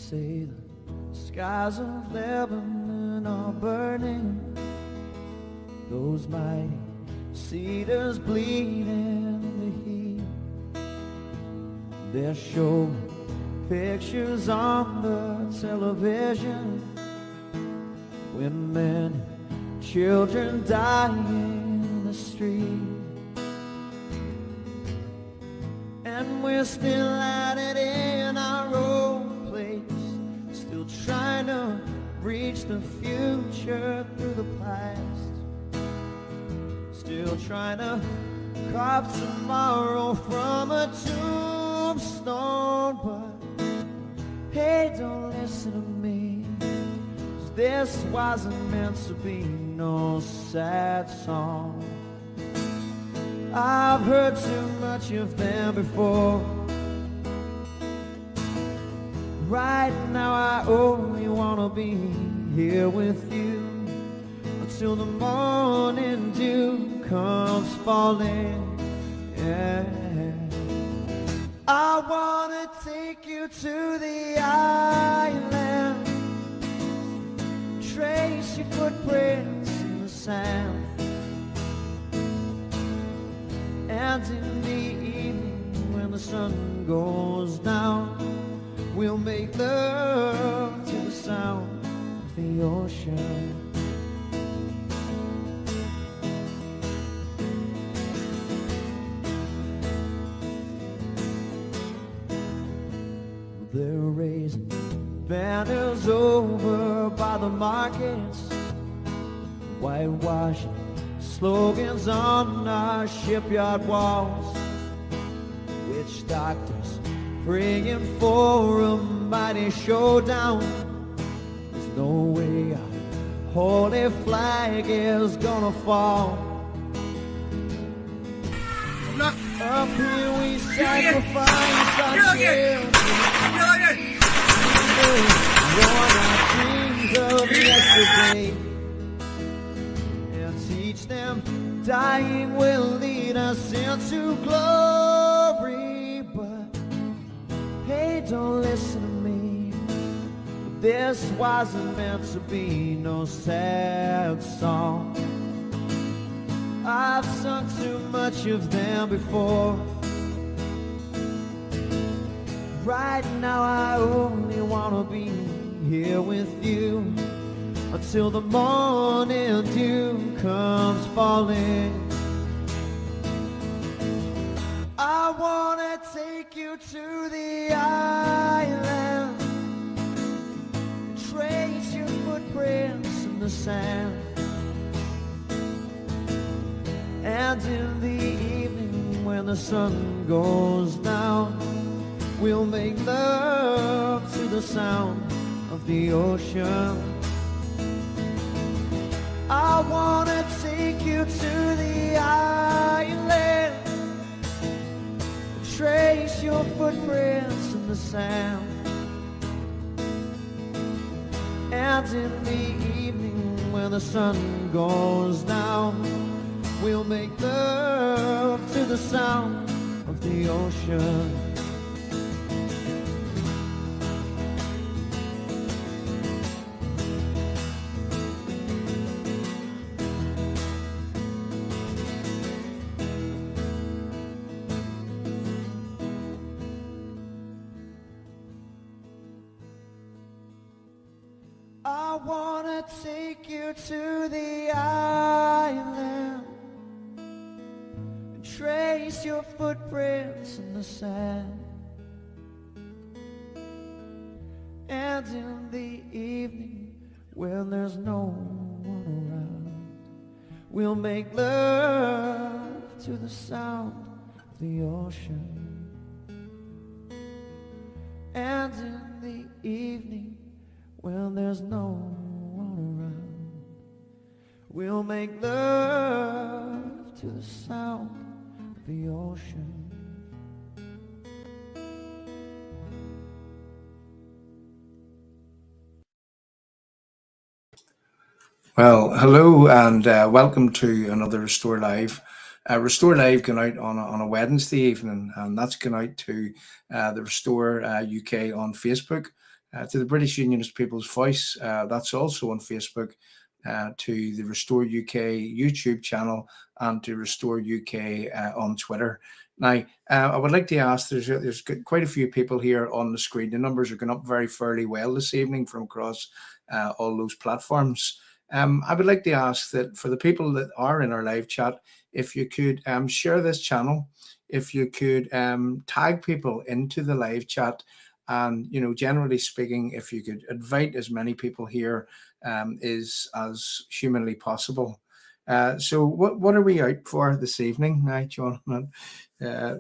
say the skies of Lebanon are burning, those mighty cedars bleed in the heat. They're showing pictures on the television when men and children dying in the street. And we're still at it in our own place, still trying to reach the future through the past, still trying to carve tomorrow from a tombstone. But hey, don't listen to me, 'cause this wasn't meant to be no sad song. I've heard too much of them before. Right now I only wanna be here with you until the morning dew comes falling. Yeah. I wanna take you to the island, trace your footprints in the sand, and in the evening when the sun goes down, we'll make love to the sound of the ocean. They're raising banners over by the markets, whitewashing slogans on our shipyard walls, witch doctors praying for a mighty showdown. There's no way our holy flag is gonna fall. Up here we sacrifice our children, warn our dreams of yesterday, and teach them dying will lead us into glory. But hey, don't listen to me, this wasn't meant to be no sad song. I've sung too much of them before. Right now I only wanna be here with you until the morning dew comes falling. I wanna take you to the island, trace your footprints in the sand, and in the evening when the sun goes down, we'll make love to the sound of the ocean. I wanna take you to the island, trace your footprints in the sand, and in the evening when the sun goes down, we'll make love to the sound of the ocean. I wanna take you to the island, trace your footprints in the sand, and in the evening when there's no one around, we'll make love to the sound of the ocean. And in the evening when there's no one around, we'll make love to the sound of the ocean. Well, hello and welcome to another Restore Live. Restore Live going out on a Wednesday evening, and that's going out to the Restore UK on Facebook. to the British Unionist People's Voice. That's also on Facebook. To the Restore UK YouTube channel and to Restore UK on Twitter. Now, I would like to ask, there's quite a few people here on the screen. The numbers are going up fairly well this evening from across all those platforms. I would like to ask that for the people that are in our live chat, if you could share this channel, if you could tag people into the live chat, and, generally speaking, if you could invite as many people here is as humanly possible. So what are we out for this evening, John?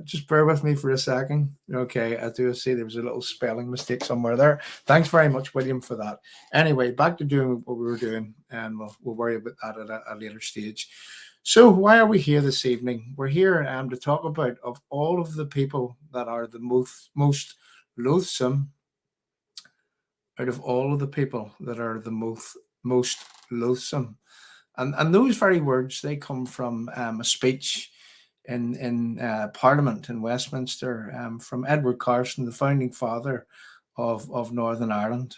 Just bear with me for a second. Okay, I do see there was a little spelling mistake somewhere there. Thanks very much, William, for that. Anyway, back to doing what we were doing, and we'll worry about that at a later stage. So why are we here this evening? We're here to talk about, of all of the people that are the most loathsome, out of all of the people that are the most loathsome. And those very words, they come from a speech in Parliament in Westminster from Edward Carson, the founding father of Northern Ireland.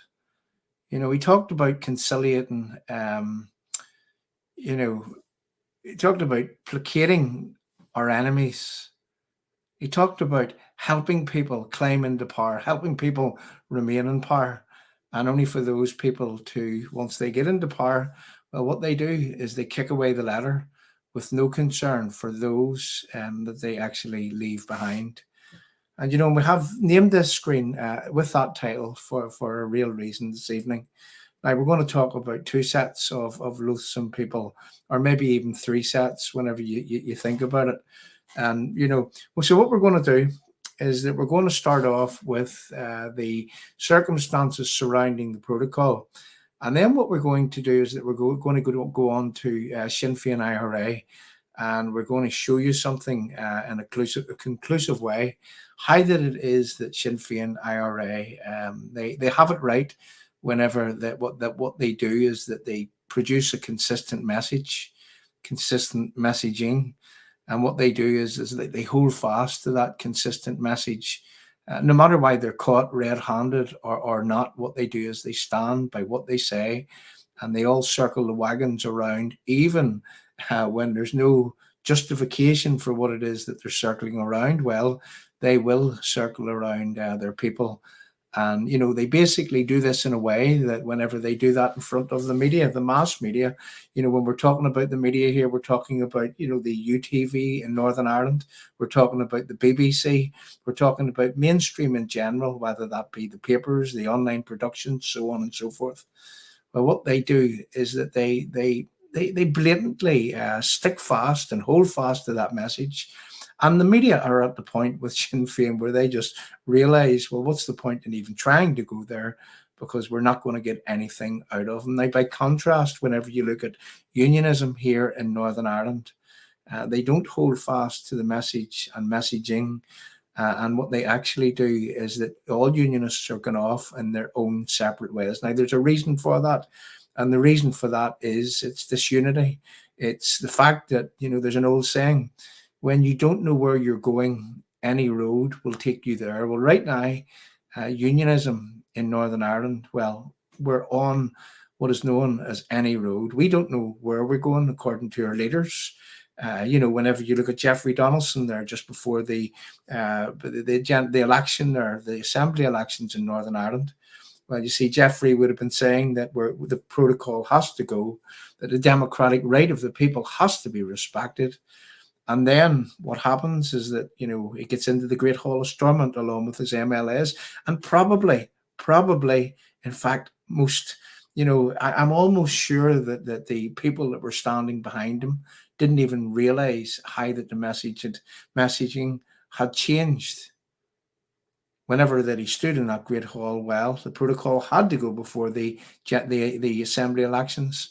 He talked about conciliating, he talked about placating our enemies. He talked about helping people climb into power, helping people remain in power. And only for those people to, once they get into power, well, what they do is they kick away the ladder with no concern for those that they actually leave behind. And, we have named this screen with that title for a real reason this evening. Now, we're going to talk about two sets of loathsome people, or maybe even three sets whenever you think about it. And, so what we're going to do is that we're going to start off with the circumstances surrounding the protocol. And then what we're going to do is that we're going to go on to Sinn Féin IRA, and we're going to show you something in a conclusive way, how that it is that Sinn Féin IRA, they have it right whenever what they do is that they produce a consistent message, consistent messaging. And what they do is that they hold fast to that consistent message. No matter why they're caught red-handed or not, what they do is they stand by what they say, and they all circle the wagons around, even when there's no justification for what it is that they're circling around. Well, they will circle around their people. And, they basically do this in a way that whenever they do that in front of the media, the mass media, when we're talking about the media here, we're talking about, the UTV in Northern Ireland, we're talking about the BBC, we're talking about mainstream in general, whether that be the papers, the online productions, so on and so forth. Well, what they do is that they blatantly stick fast and hold fast to that message. And the media are at the point with Sinn Féin where they just realise, well, what's the point in even trying to go there, because we're not going to get anything out of them. Now, by contrast, whenever you look at unionism here in Northern Ireland, they don't hold fast to the message and messaging. And what they actually do is that all unionists are going off in their own separate ways. Now, there's a reason for that. And the reason for that is it's disunity. It's the fact that, there's an old saying, when you don't know where you're going, any road will take you there. Well, right now, unionism in Northern Ireland, well, we're on what is known as any road. We don't know where we're going according to our leaders. Whenever you look at Jeffrey Donaldson there just before the election or the assembly elections in Northern Ireland, well, you see, Jeffrey would have been saying that the protocol has to go, that the democratic right of the people has to be respected. And then what happens is that, it gets into the Great Hall of Stormont along with his MLAs, and probably, in fact, most, I'm almost sure that the people that were standing behind him didn't even realize how that the messaging had changed. Whenever that he stood in that Great Hall, well, the protocol had to go before the assembly elections.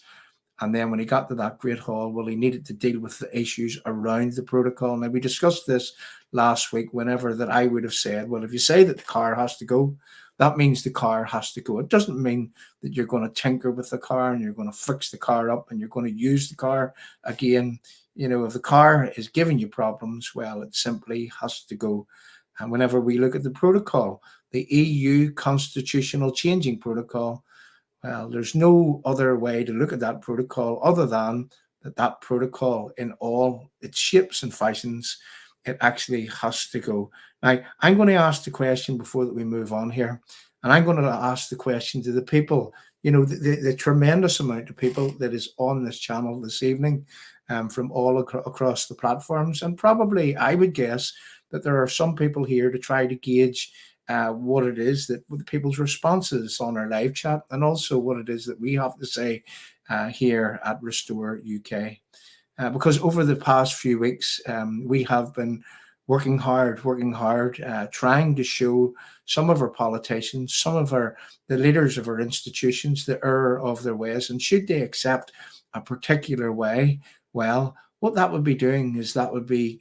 And then when he got to that Great Hall, well, he needed to deal with the issues around the protocol. Now, we discussed this last week, whenever that I would have said, well, if you say that the car has to go, that means the car has to go. It doesn't mean that you're going to tinker with the car and you're going to fix the car up and you're going to use the car again. If the car is giving you problems, well, it simply has to go. And whenever we look at the protocol, the EU constitutional changing protocol. Well, there's no other way to look at that protocol other than that protocol in all its shapes and fashions, it actually has to go. Now, I'm going to ask the question before that we move on here, and I'm going to ask the question to the people, the tremendous amount of people that is on this channel this evening, from all across the platforms, and probably I would guess that there are some people here to try to gauge what it is that the people's responses on our live chat, and also what it is that we have to say here at Restore UK. Because over the past few weeks, we have been working hard, trying to show some of our politicians, some of the leaders of our institutions, the error of their ways, and should they accept a particular way, well, what that would be doing is that would be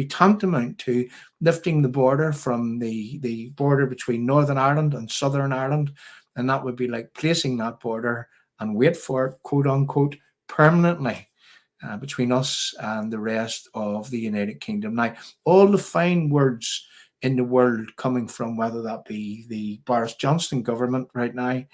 tantamount to lifting the border from the border between Northern Ireland and Southern Ireland, and that would be like placing that border, and wait for it, quote unquote, permanently between us and the rest of the United Kingdom. Now, all the fine words in the world coming from whether that be the Boris Johnson government right now,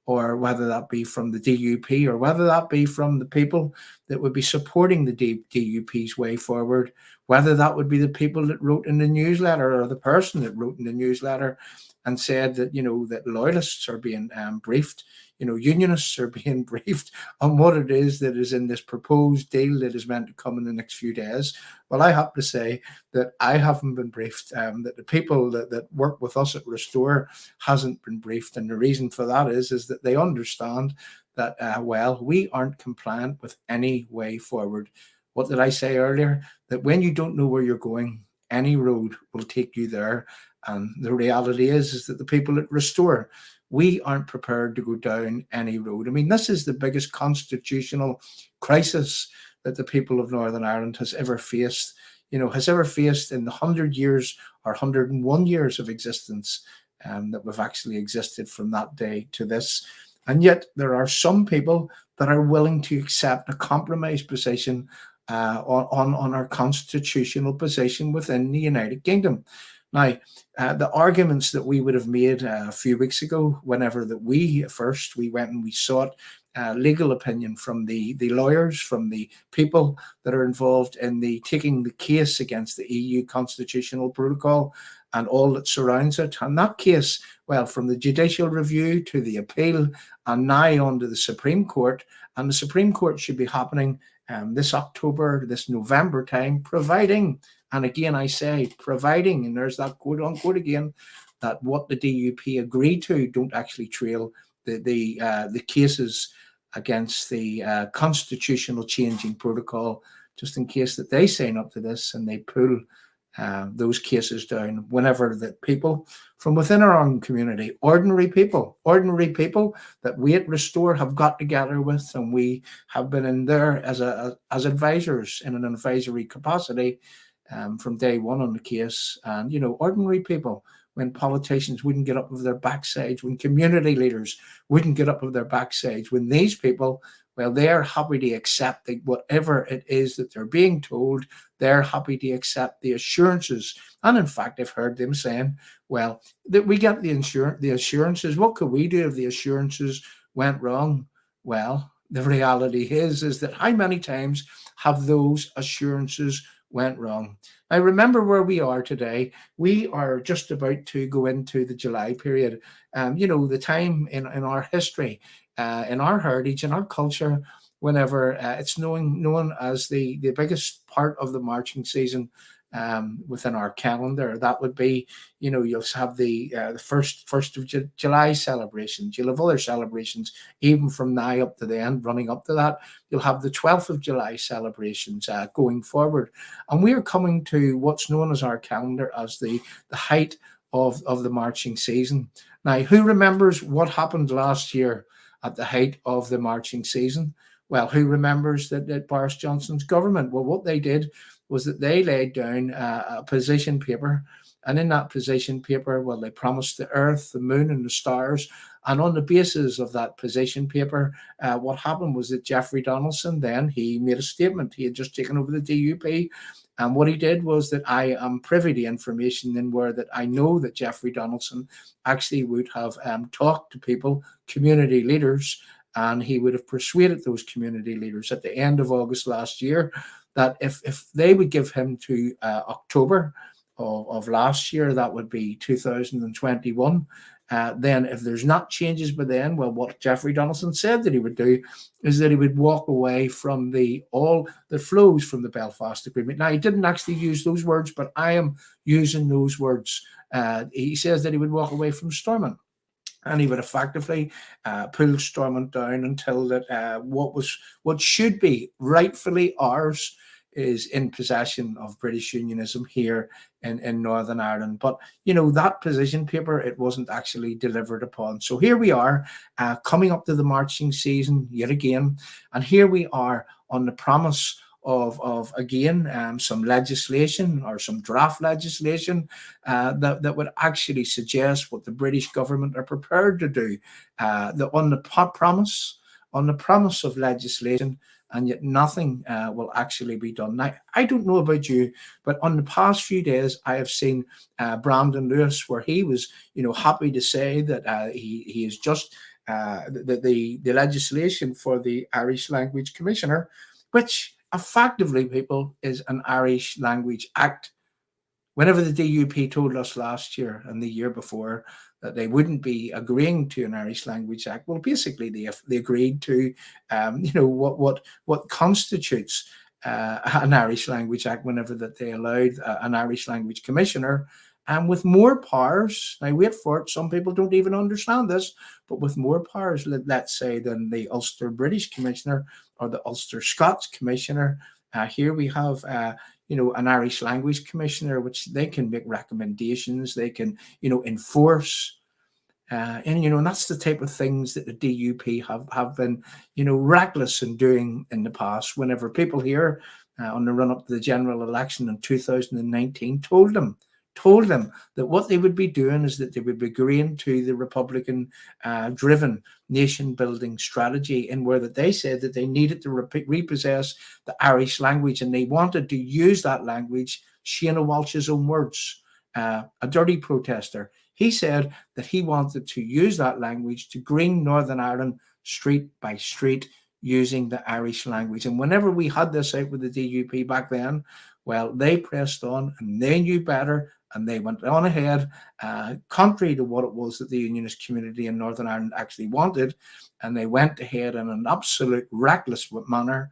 or whether that be from the DUP, or whether that be from the people that would be supporting the DUP's way forward, whether that would be the people that wrote in the newsletter, or the person that wrote in the newsletter and said that, that loyalists are being briefed, unionists are being briefed on what it is that is in this proposed deal that is meant to come in the next few days. Well, I have to say that I haven't been briefed, that the people that work with us at Restore hasn't been briefed. And the reason for that is that they understand that, we aren't compliant with any way forward. What did I say earlier? That when you don't know where you're going, any road will take you there. And the reality is that the people at Restore, we aren't prepared to go down any road. I mean, this is the biggest constitutional crisis that the people of Northern Ireland has ever faced, in the 100 years or 101 years of existence that we've actually existed from that day to this. And yet there are some people that are willing to accept a compromise position on our constitutional position within the United Kingdom. Now, the arguments that we would have made a few weeks ago, whenever that we went and we sought legal opinion from the lawyers, from the people that are involved in taking the case against the EU constitutional protocol and all that surrounds it. And that case, well, from the judicial review to the appeal and now on to the Supreme Court, and the Supreme Court should be happening this October, this November time, providing, and again I say providing, and there's that quote unquote again, that what the DUP agreed to don't actually trail the cases against the constitutional changing protocol, just in case that they sign up to this and they pull those cases down whenever that people from within our own community, ordinary people that we at Restore have got together with, and we have been in there as advisors in an advisory capacity from day one on the case. And ordinary people, when politicians wouldn't get up of their backsides, when community leaders wouldn't get up of their backsides, when these people, well, they're happy to accept whatever it is that they're being told. They're happy to accept the assurances. And in fact, I've heard them saying, well, that we get the assurances. What could we do if the assurances went wrong? Well, the reality is that how many times have those assurances went wrong? Now, remember where we are today. We are just about to go into the July period. The time in our history, in our heritage, in our culture, whenever it's known as the biggest part of the marching season within our calendar. That would be, you'll have the first of July celebrations. You'll have other celebrations even from now up to the end, running up to that. You'll have the 12th of July celebrations going forward. And we are coming to what's known as our calendar as the height of the marching season. Now, who remembers what happened last year at the height of the marching season? Well, who remembers that Boris Johnson's government? Well, what they did was that they laid down a position paper And in that position paper, well, they promised the earth, the moon, and the stars. And on the basis of that position paper, what happened was that Jeffrey Donaldson then, he made a statement. He had just taken over the DUP. And what he did was that I am privy to information in where that I know that Jeffrey Donaldson actually would have talked to people, community leaders, and he would have persuaded those community leaders at the end of August last year that if they would give him to October of last year, that would be 2021. Then if there's not changes by then, well, what Jeffrey Donaldson said that he would do is that he would walk away from all that flows from the Belfast Agreement. Now, he didn't actually use those words, but I am using those words. He says that he would walk away from Stormont, and he would effectively pull Stormont down until that what should be rightfully ours is in possession of British unionism here in Northern Ireland. But, that position paper, it wasn't actually delivered upon. So here we are coming up to the marching season yet again. And here we are on the promise of again, some legislation or some draft legislation that would actually suggest what the British government are prepared to do. On the promise of legislation, and yet nothing will actually be done. Now, I don't know about you, but on the past few days, I have seen Brandon Lewis, where he was, happy to say that he is just the legislation for the Irish Language Commissioner, which effectively, people, is an Irish Language Act. Whenever the DUP told us last year and the year before that they wouldn't be agreeing to an Irish Language Act, well, basically they agreed to, what constitutes an Irish Language Act whenever that they allowed an Irish Language Commissioner, and with more powers. Now, wait for it. Some people don't even understand this, but with more powers, let's say, than the Ulster British Commissioner or the Ulster Scots Commissioner. Here we have an Irish Language Commissioner, which they can make recommendations, they can, enforce. And that's the type of things that the DUP have been, reckless in doing in the past. Whenever people here on the run up to the general election in 2019 told them that what they would be doing is that they would be agreeing to the Republican driven nation building strategy, in where that they said that they needed to repossess the Irish language, and they wanted to use that language. Shana Walsh's own words, a dirty protester. He said that he wanted to use that language to green Northern Ireland street by street using the Irish language. And whenever we had this out with the DUP back then, well, they pressed on and they knew better, and they went on ahead, contrary to what it was that the Unionist community in Northern Ireland actually wanted, and they went ahead in an absolute reckless manner,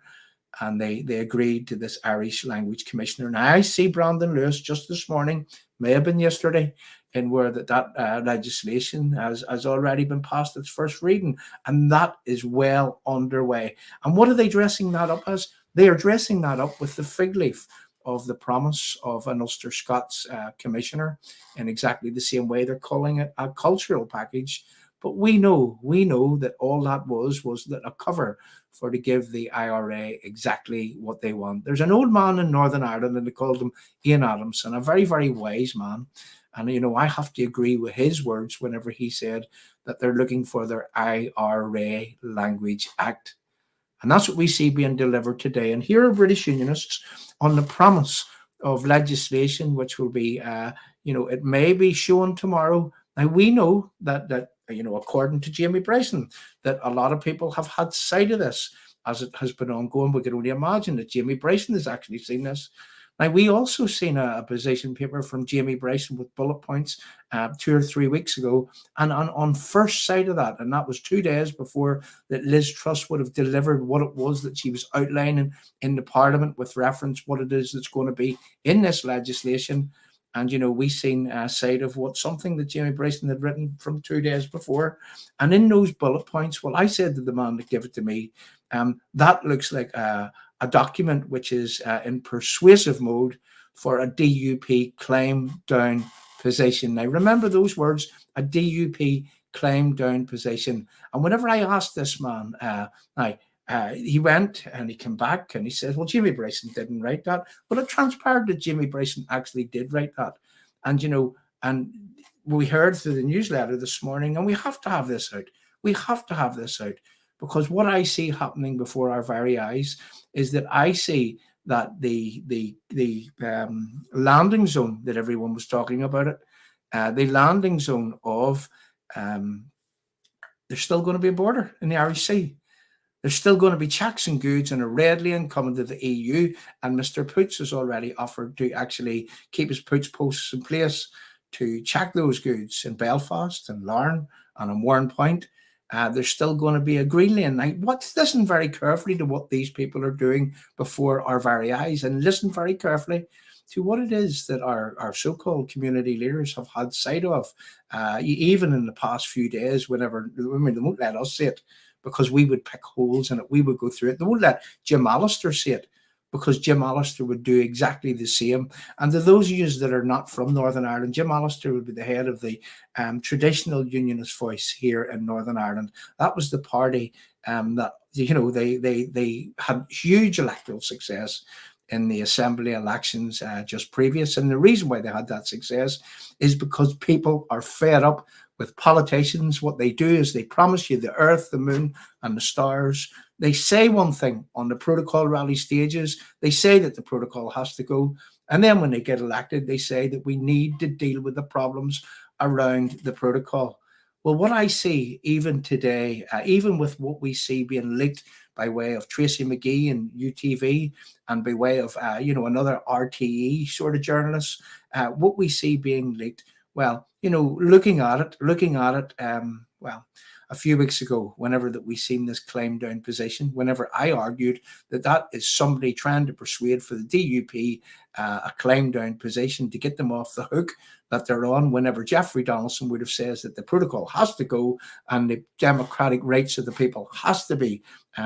and they agreed to this Irish Language Commissioner. Now, I see Brandon Lewis just this morning, may have been yesterday, in where that legislation has already been passed its first reading, and that is well underway. And what are they dressing that up as? They are dressing that up with the fig leaf of the promise of an Ulster Scots commissioner, in exactly the same way they're calling it a cultural package. But we know that all that was that a cover for to give the IRA exactly what they want. There's an old man in Northern Ireland, and they called him Ian Adamson, a very, very wise man. And, I have to agree with his words whenever he said that they're looking for their IRA Language Act. And that's what we see being delivered today. And here are British Unionists on the promise of legislation, which will be, it may be shown tomorrow. Now, we know that according to Jamie Bryson, that a lot of people have had sight of this as it has been ongoing. We can only imagine that Jamie Bryson has actually seen this. Now, we also seen a position paper from Jamie Bryson with bullet points 2 or 3 weeks ago, and on first sight of that, and that was 2 days before that Liz Truss would have delivered what it was that she was outlining in the Parliament with reference what it is that's going to be in this legislation. And, we seen a side of something that Jamie Bryson had written from 2 days before. And in those bullet points, well, I said to the man that gave it to me, that looks like a document which is in persuasive mode for a DUP climb down position. Now, remember those words, a DUP climb down position. And whenever I asked this man, he went and he came back and he said, well, Jamie Bryson didn't write that. But it transpired that Jamie Bryson actually did write that. And, and we heard through the newsletter this morning, and we have to have this out. We have to have this out, because what I see happening before our very eyes is that I see that the landing zone that everyone was talking about, the landing zone of there's still going to be a border in the Irish Sea. There's still going to be checks and goods in a red lane coming to the EU, and Mr. Poots has already offered to actually keep his Poots posts in place to check those goods in Belfast and Larne and in Warren Point. There's still going to be a green lane. Now, listen very carefully to what these people are doing before our very eyes, and listen very carefully to what it is that our so-called community leaders have had sight of, even in the past few days. Whenever, they won't let us see it, because we would pick holes in it. We would go through it. They won't let Jim Allister see it, because Jim Allister would do exactly the same. And to those of you that are not from Northern Ireland, Jim Allister would be the head of the traditional Unionist voice here in Northern Ireland. That was the party that, they had huge electoral success in the assembly elections just previous. And the reason why they had that success is because people are fed up with politicians. What they do is they promise you the earth, the moon, and the stars. They say one thing on the protocol rally stages. They say that the protocol has to go. And then when they get elected, they say that we need to deal with the problems around the protocol. Well, what I see even today, even with what we see being leaked by way of Tracy McGee and UTV, and by way of, another RTE sort of journalists, what we see being leaked, well, looking at it, a few weeks ago, whenever that we seen this claim down position, whenever I argued that is somebody trying to persuade for the DUP a claim down position to get them off the hook that they're on, whenever Jeffrey Donaldson would have says that the protocol has to go and the democratic rights of the people has to be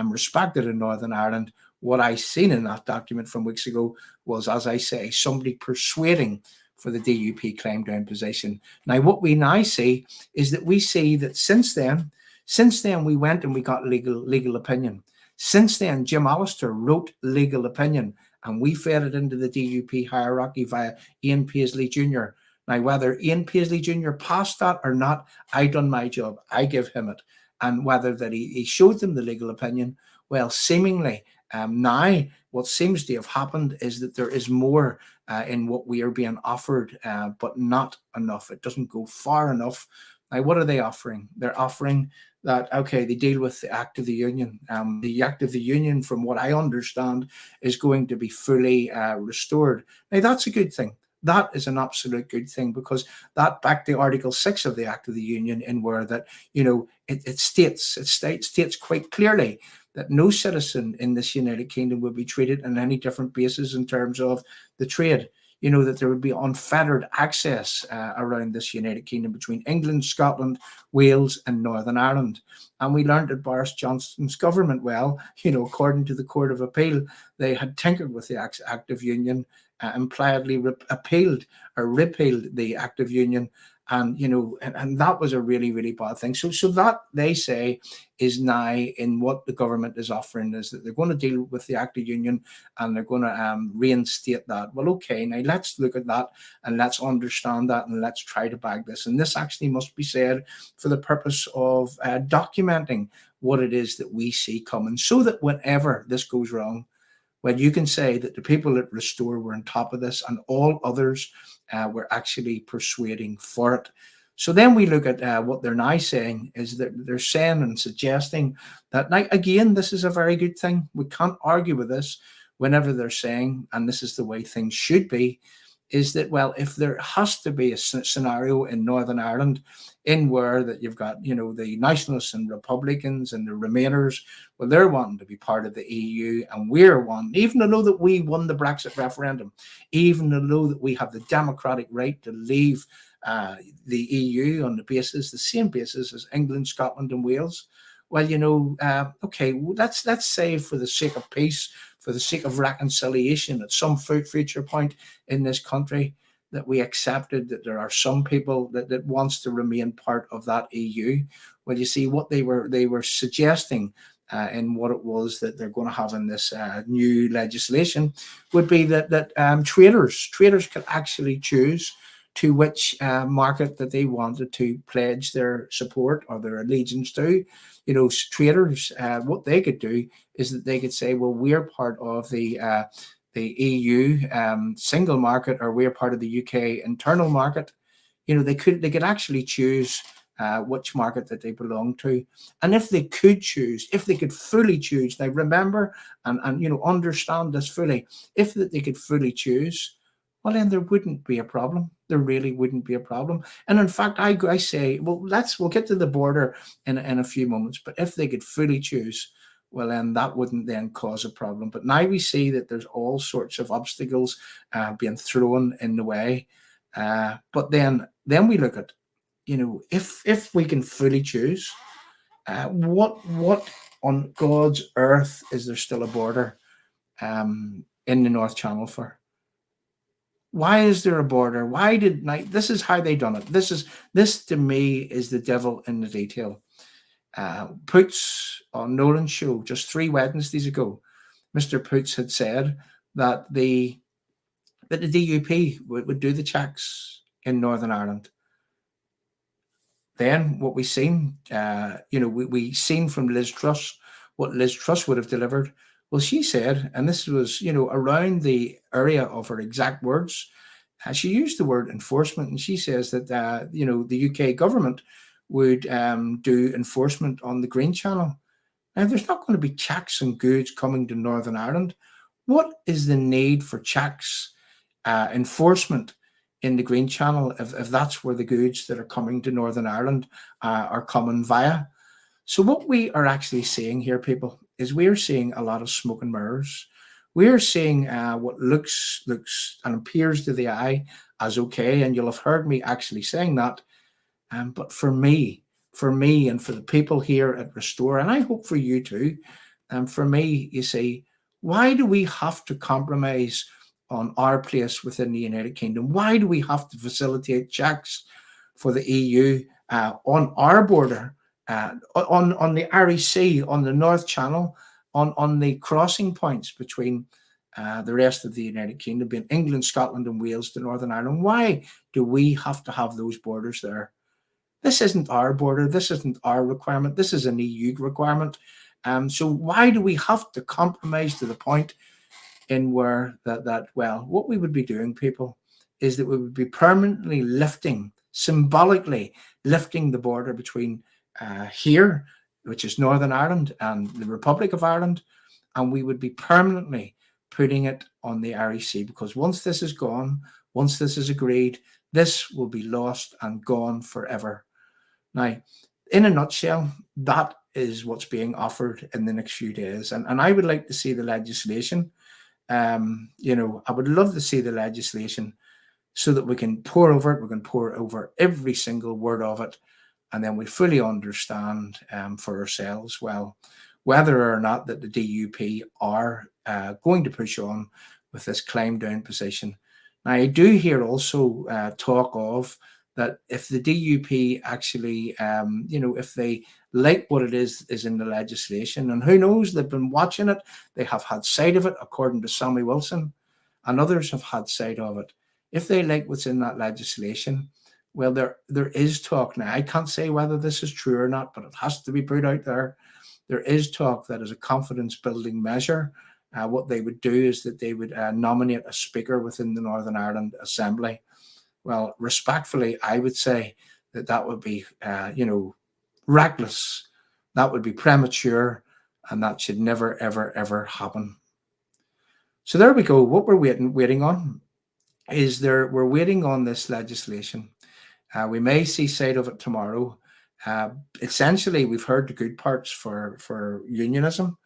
respected in Northern Ireland. What I seen in that document from weeks ago was, as I say, somebody persuading for the DUP claim down position. Now, what we now see is that we see that since then we went and we got legal opinion. Since then, Jim Allister wrote legal opinion, and we fed it into the DUP hierarchy via Ian Paisley Jr. Now, whether Ian Paisley Jr. passed that or not, I done my job. I give him it. And whether that he showed them the legal opinion, well, seemingly now what seems to have happened is that there is more in what we are being offered, but not enough. It doesn't go far enough. Now, what are they offering? They're offering that, okay, they deal with the Act of the Union. The Act of the Union, from what I understand, is going to be fully restored. Now, that's a good thing. That is an absolute good thing, because that back to Article 6 of the Act of the Union, in where that, it states quite clearly that no citizen in this United Kingdom will be treated on any different basis in terms of the trade. That there would be unfettered access around this United Kingdom between England, Scotland, Wales, and Northern Ireland. And we learned that Boris Johnson's government, according to the Court of Appeal, they had tinkered with the Act of Union, impliedly repealed the Act of Union. And, and that was a really, really bad thing. So that, they say, is now in what the government is offering, is that they're going to deal with the Act of Union and they're going to reinstate that. Well, okay, now let's look at that and let's understand that and let's try to bag this. And this actually must be said for the purpose of documenting what it is that we see coming, so that whenever this goes wrong, well, you can say that the people at Restore were on top of this and all others were actually persuading for it. So then we look at what they're now saying, is that they're saying and suggesting that, now, again, this is a very good thing. We can't argue with this. Whenever they're saying, and this is the way things should be, is that, well, if there has to be a scenario in Northern Ireland in where that you've got, the Nationalists and Republicans and the Remainers, well, they're wanting to be part of the EU, and we're wanting, even though that we won the Brexit referendum, even though that we have the democratic right to leave the EU on the same basis as England, Scotland, and Wales. Well, okay, let's say, for the sake of peace, for the sake of reconciliation, at some future point in this country, that we accepted that there are some people that wants to remain part of that EU. Well, you see, what they were suggesting in what it was that they're going to have in this new legislation would be that traders could actually choose to which market that they wanted to pledge their support or their allegiance to. Traders, what they could do is that they could say, well, we're part of the EU single market, or we're part of the UK internal market. They could actually choose which market that they belong to. And if they could fully choose, now remember and understand this fully, if they could fully choose, well, then there wouldn't be a problem. There really wouldn't be a problem. And in fact, I say, well, we'll get to the border in a few moments, but if they could fully choose, well, then that wouldn't then cause a problem. But now we see that there's all sorts of obstacles being thrown in the way. But then we look at, if we can fully choose, what on God's earth is there still a border in the North Channel for? Why is there a border? This is how they done it. This to me is the devil in the detail. Poots on Nolan's show just 3 Wednesdays ago, Mr. Poots had said that the DUP would do the checks in Northern Ireland. Then what we seen, we seen from Liz Truss, what Liz Truss would have delivered. Well, she said, and this was, around the area of her exact words, she used the word enforcement, and she says that, the UK government would do enforcement on the Green Channel. Now, there's not going to be checks and goods coming to Northern Ireland. What is the need for checks, enforcement in the Green Channel if that's where the goods that are coming to Northern Ireland are coming via? So what we are actually seeing here, people, is we're seeing a lot of smoke and mirrors. We're seeing what looks and appears to the eye as okay, and you'll have heard me actually saying that. But for me, and for the people here at Restore, and I hope for you too, for me, you see, why do we have to compromise on our place within the United Kingdom? Why do we have to facilitate checks for the EU on our border, on the Irish Sea, on the North Channel, on the crossing points between the rest of the United Kingdom, being England, Scotland, and Wales to Northern Ireland? Why do we have to have those borders there? This isn't our border. This isn't our requirement. This is an EU requirement. So why do we have to compromise to the point in where what we would be doing, people, is that we would be permanently symbolically lifting the border between here, which is Northern Ireland, and the Republic of Ireland, and we would be permanently putting it on the Irish Sea, because once this is gone, once this is agreed, this will be lost and gone forever. Now, in a nutshell, that is what's being offered in the next few days. And I would like to see the legislation. I would love to see the legislation so that we can pore over it. We can pore over every single word of it. And then we fully understand for ourselves, well, whether or not that the DUP are going to push on with this climb down position. Now, I do hear also talk of that if the DUP actually, if they like what it is in the legislation, and who knows, they've been watching it, they have had sight of it, according to Sammy Wilson, and others have had sight of it. If they like what's in that legislation, well, there is talk now. I can't say whether this is true or not, but it has to be put out there. There is talk that as a confidence-building measure, what they would do is that they would nominate a speaker within the Northern Ireland Assembly. Well, respectfully, I would say that would be, reckless. That would be premature, and that should never, ever, ever happen. So there we go. What we're waiting on is we're waiting on this legislation. We may see sight of it tomorrow. Essentially, we've heard the good parts for unionism.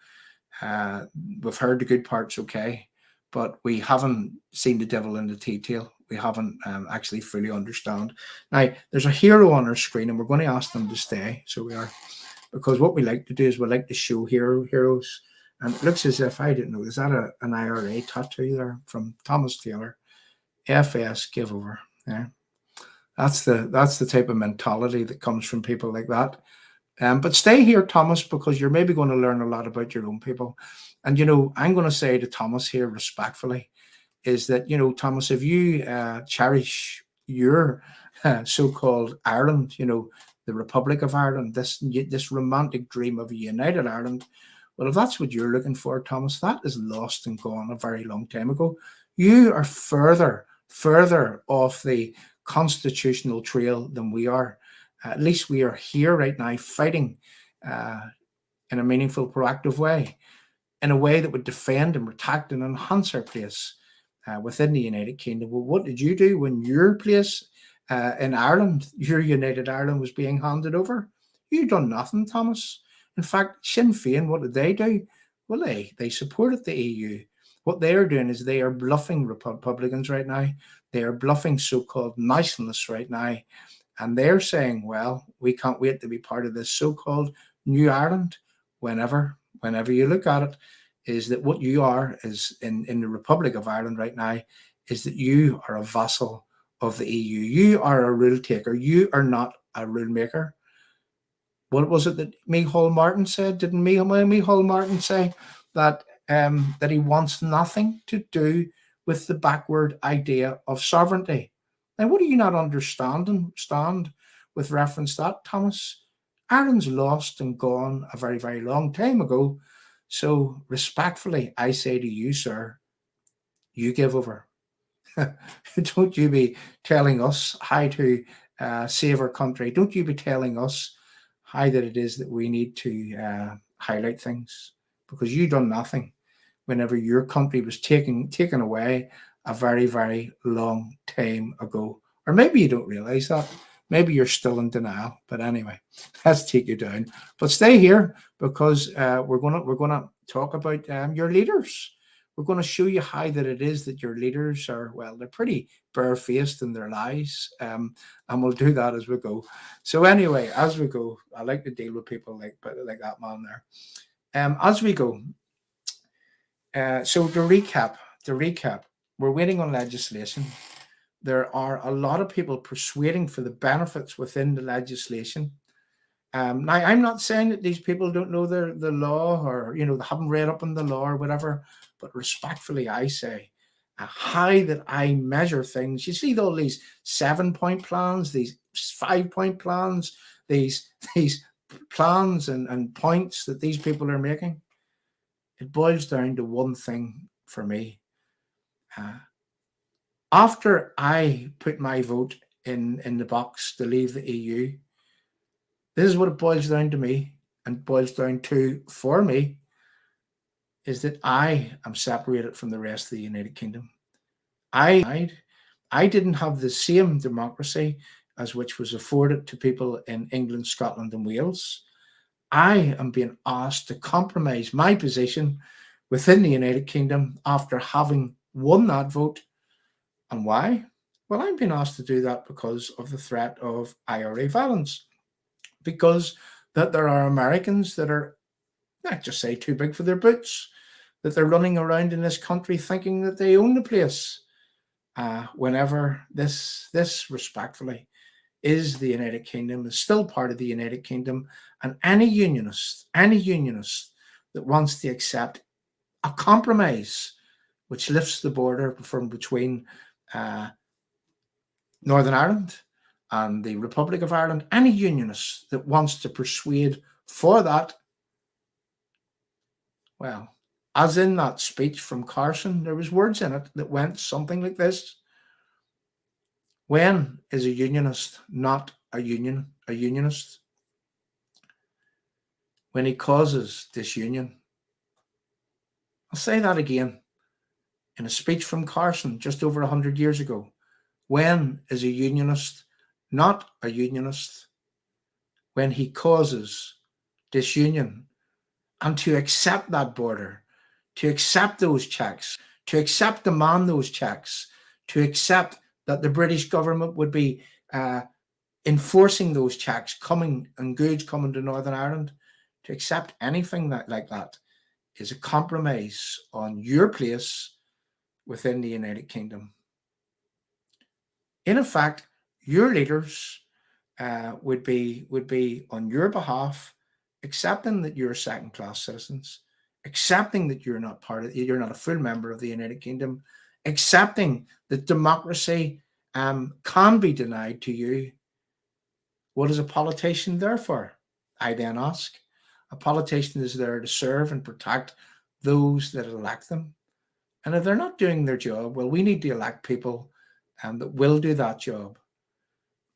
We've heard the good parts, okay, but we haven't seen the devil in the detail. We haven't actually fully understand. Now, there's a hero on our screen, and we're going to ask them to stay. So we are, because what we like to do is we like to show heroes. And it looks as if, I didn't know, is that an IRA tattoo there from Thomas Taylor? FS, give over. Yeah, that's the type of mentality that comes from people like that. But stay here, Thomas, because you're maybe going to learn a lot about your own people. And, I'm going to say to Thomas here respectfully is that, Thomas, if you cherish your so-called Ireland, the Republic of Ireland, this romantic dream of a united Ireland. Well, if that's what you're looking for, Thomas, that is lost and gone a very long time ago. You are further off the constitutional trail than we are. At least we are here right now fighting in a meaningful, proactive way, in a way that would defend and protect and enhance our place within the United Kingdom. Well, what did you do when your place in Ireland, your United Ireland, was being handed over? You done nothing, Thomas. In fact, Sinn Féin, what did they do? Well, they supported the EU. What they are doing is they are bluffing Republicans right now. They are bluffing so-called nationalists right now. And they're saying, well, we can't wait to be part of this so-called New Ireland. Whenever you look at it, is that what you are is in the Republic of Ireland right now is that you are a vassal of the EU. You are a rule taker. You are not a rule maker. What was it that Micheál Martin said? Didn't Micheál Martin say that that he wants nothing to do with the backward idea of sovereignty? Now, what do you not understand with reference to that, Thomas? Ireland's lost and gone a very, very long time ago. So respectfully, I say to you, sir, you give over. Don't you be telling us how to save our country. Don't you be telling us how that it is that we need to highlight things, because you done nothing whenever your country was taken away a very, very long time ago. Or maybe you don't realize that. Maybe you're still in denial. But anyway, let's take you down. But stay here, because we're gonna talk about your leaders. We're going to show you how that it is that your leaders are, well, they're pretty barefaced in their lies. And we'll do that as we go. So anyway, as we go, I like to deal with people like that man there. As we go, so to recap, we're waiting on legislation. There are a lot of people persuading for the benefits within the legislation. Now, I'm not saying that these people don't know the law, or they haven't read up on the law or whatever, but respectfully, I say how that I measure things. You see all these 7-point plans, these 5-point plans, these plans and points that these people are making. It boils down to one thing for me. After I put my vote in the box to leave the EU, this is what it boils down to me, and boils down to for me, is that I am separated from the rest of the United Kingdom. I didn't have the same democracy as which was afforded to people in England, Scotland, and Wales. I am being asked to compromise my position within the United Kingdom after having won that vote. And why? Well, I'm being asked to do that because of the threat of IRA violence. Because that there are Americans that are, not just say, too big for their boots, that they're running around in this country thinking that they own the place. Whenever this respectfully is the United Kingdom, is still part of the United Kingdom, and any unionist that wants to accept a compromise which lifts the border from between Northern Ireland and the Republic of Ireland, any unionist that wants to persuade for that, well, as in that speech from Carson, there was words in it that went something like this: when is a unionist not a unionist? When he causes disunion. I'll say that again. In a speech from Carson just over 100 years ago, when is a unionist not a unionist? When he causes disunion. And to accept that border, to accept those checks, to accept demand those checks, to accept that the British government would be enforcing those checks coming and goods coming to Northern Ireland, to accept anything like that is a compromise on your place within the United Kingdom. In effect, your leaders would be on your behalf, accepting that you're second-class citizens, accepting that you're not a full member of the United Kingdom, accepting that democracy can be denied to you, what is a politician there for? I then ask. A politician is there to serve and protect those that elect them. And if they're not doing their job, well, we need to elect people that will do that job.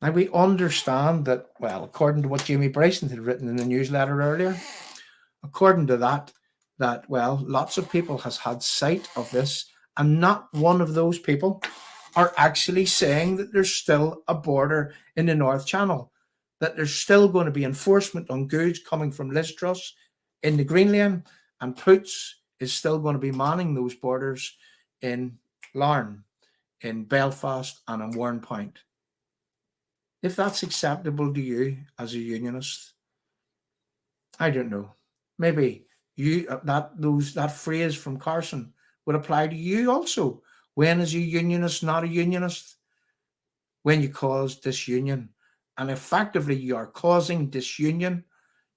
Now, we understand that, well, according to what Jamie Bryson had written in the newsletter earlier, according to that, well, lots of people has had sight of this, and not one of those people are actually saying that there's still a border in the North Channel, that there's still going to be enforcement on goods coming from Liz Truss in the Green Lane, and Poots is still going to be manning those borders in Larne, in Belfast, and in Warrenpoint. If that's acceptable to you as a unionist, I don't know. Maybe you that phrase from Carson would apply to you also. When is a unionist not a unionist? When you cause disunion. And effectively you are causing disunion,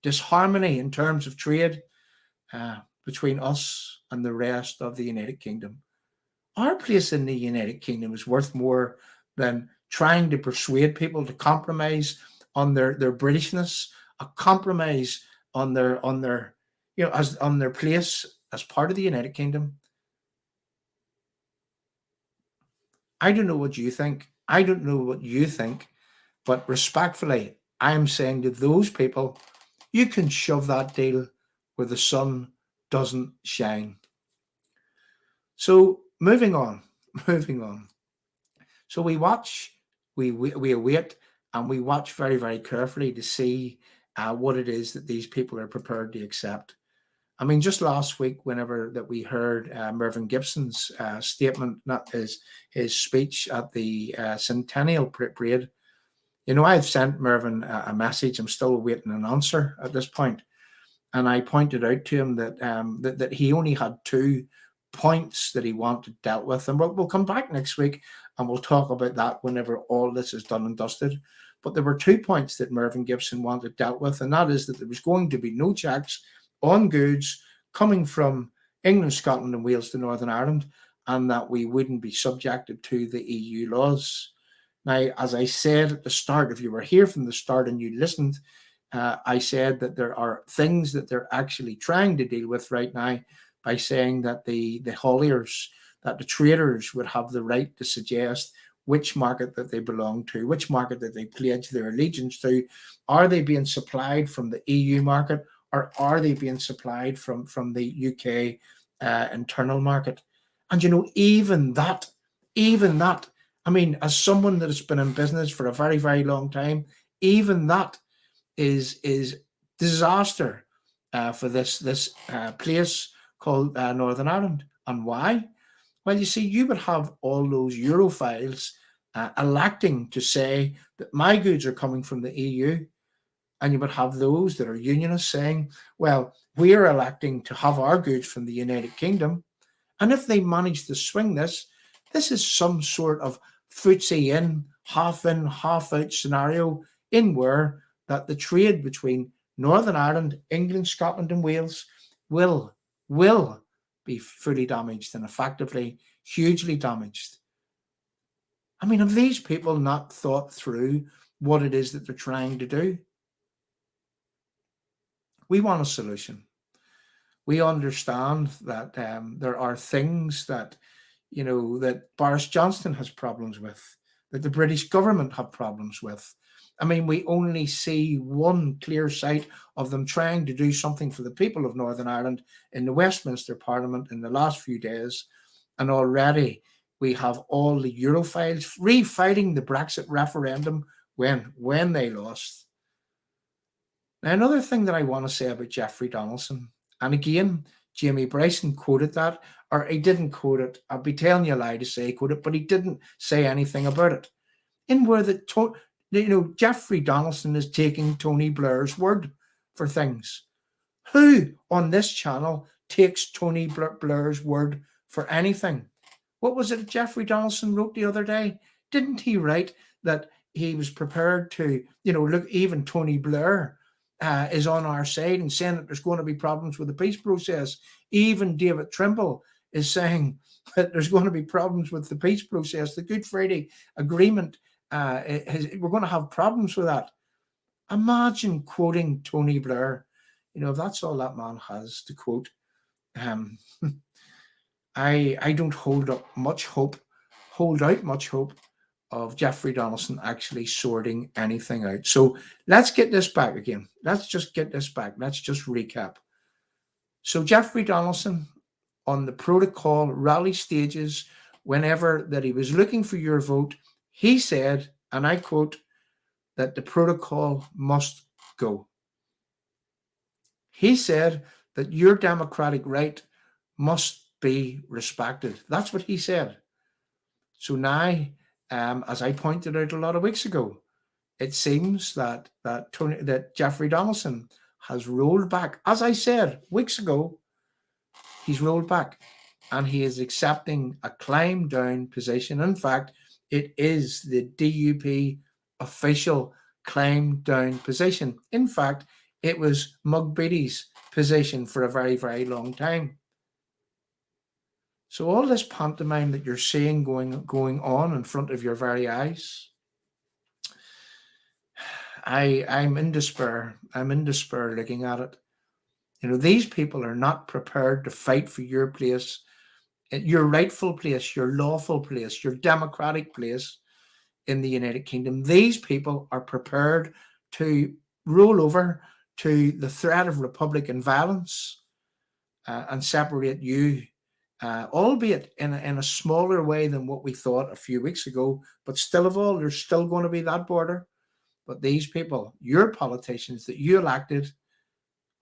disharmony in terms of trade between us and the rest of the United Kingdom. Our place in the United Kingdom is worth more than trying to persuade people to compromise on their Britishness, a compromise on their as on their place as part of the United Kingdom. I don't know what you think. I don't know what you think, but respectfully, I am saying to those people, you can shove that deal where the sun doesn't shine. So moving on. So we watch, we await, and we watch very, very carefully to see what it is that these people are prepared to accept. I mean, just last week, whenever that we heard Mervyn Gibson's statement, not his speech at the Centennial Parade, I've sent Mervyn a message. I'm still awaiting an answer at this point, and I pointed out to him that that he only had 2 points that he wanted dealt with, and we'll come back next week and we'll talk about that whenever all this is done and dusted. But there were 2 points that Mervyn Gibson wanted dealt with, and that is that there was going to be no checks on goods coming from England, Scotland, and Wales to Northern Ireland, and that we wouldn't be subjected to the EU laws. Now, as I said at the start, if you were here from the start and you listened, I said that there are things that they're actually trying to deal with right now by saying that the hauliers, that the traders would have the right to suggest which market that they belong to, which market that they pledge their allegiance to. Are they being supplied from the EU market, or are they being supplied from the UK internal market? And even that, I mean, as someone that has been in business for a very, very long time, even that is disaster for this place called Northern Ireland. And why? Well, you see, you would have all those Europhiles electing to say that my goods are coming from the EU, and you would have those that are unionists saying, well, we are electing to have our goods from the United Kingdom. And if they manage to swing this is some sort of footsie in, half out scenario in where that the trade between Northern Ireland, England, Scotland, and Wales will be fully damaged, and effectively hugely damaged. I mean, have these people not thought through what it is that they're trying to do? We want a solution. We understand that there are things that, that Boris Johnson has problems with, that the British government have problems with. I mean, we only see one clear sight of them trying to do something for the people of Northern Ireland in the Westminster Parliament in the last few days. And already we have all the Europhiles refighting the Brexit referendum when they lost. Now, another thing that I want to say about Jeffrey Donaldson, and again, Jamie Bryson quoted that, or he didn't quote it. I'll be telling you a lie to say he quoted it, but he didn't say anything about it. In where Jeffrey Donaldson is taking Tony Blair's word for things. Who on this channel takes Tony Blair's word for anything? What was it Jeffrey Donaldson wrote the other day? Didn't he write that he was prepared to, look, even Tony Blair is on our side and saying that there's going to be problems with the peace process. Even David Trimble is saying that there's going to be problems with the peace process, the Good Friday Agreement. We're going to have problems with that. Imagine quoting Tony Blair. If that's all that man has to quote, um, I don't hold out much hope of Jeffrey Donaldson actually sorting anything out. So let's get this back again. Let's just get this back. Let's just recap. So Jeffrey Donaldson, on the protocol rally stages, whenever that he was looking for your vote, he said, and I quote, that the protocol must go. He said that your democratic right must be respected. That's what he said. So now, as I pointed out a lot of weeks ago, it seems that Jeffrey Donaldson has rolled back. As I said weeks ago, he's rolled back and he is accepting a climb down position. In fact, it is the DUP official climb down position. In fact, it was Mugbeattie's position for a very, very long time. So all this pantomime that you're seeing going on in front of your very eyes, I'm in despair. I'm in despair looking at it. These people are not prepared to fight for your place, your rightful place, your lawful place, your democratic place in the United Kingdom. These people are prepared to roll over to the threat of Republican violence and separate you, albeit in a smaller way than what we thought a few weeks ago. But still of all, there's still going to be that border. But these people, your politicians that you elected,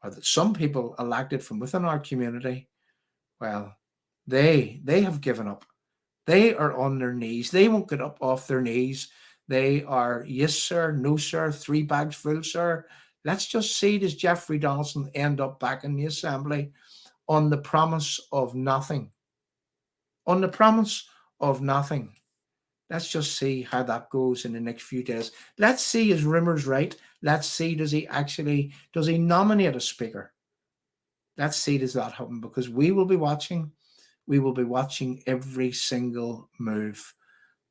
or that some people elected from within our community, well, they have given up. They are on their knees. They won't get up off their knees. They are, yes, sir, no, sir, 3 bags full, sir. Let's just see, does Jeffrey Donaldson end up back in the Assembly on the promise of nothing? On the promise of nothing. Let's just see how that goes in the next few days. Let's see, is rumors right? Let's see, does he nominate a speaker? Let's see, does that happen? Because we will be watching. We will be watching every single move.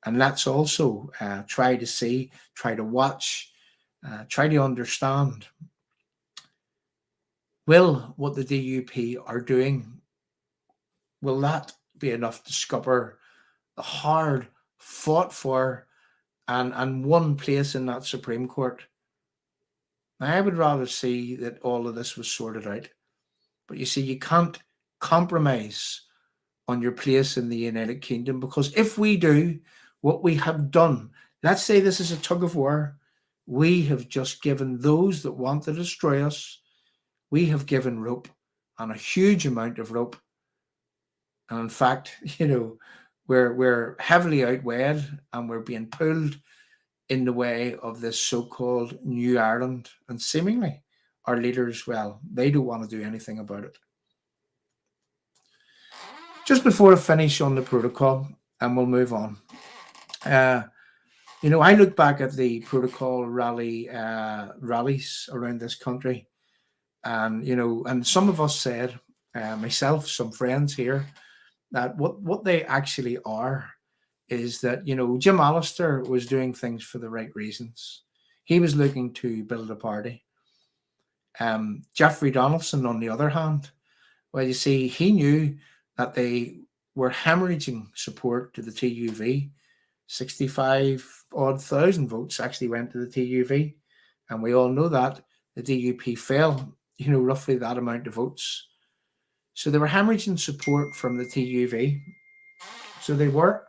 And let's also try to see, try to watch, try to understand. Will what the DUP are doing, will that be enough to scupper the hard fought for and one place in that Supreme Court? I would rather see that all of this was sorted out. But you see, you can't compromise on your place in the United Kingdom, because if we do what we have done, let's say this is a tug of war, we have just given those that want to destroy us, we have given rope, and a huge amount of rope. And in fact, we're heavily outweighed and we're being pulled in the way of this so-called New Ireland. And seemingly our leaders, well, they don't want to do anything about it. Just before I finish on the protocol, and we'll move on. I look back at the protocol rallies around this country, and and some of us said, myself, some friends here, that what they actually are is that Jim Allister was doing things for the right reasons. He was looking to build a party. Jeffrey Donaldson, on the other hand, well, you see, he knew that they were hemorrhaging support to the TUV. 65,000 votes actually went to the TUV, and we all know that the DUP fell, roughly that amount of votes. So they were hemorrhaging support from the TUV. So they were,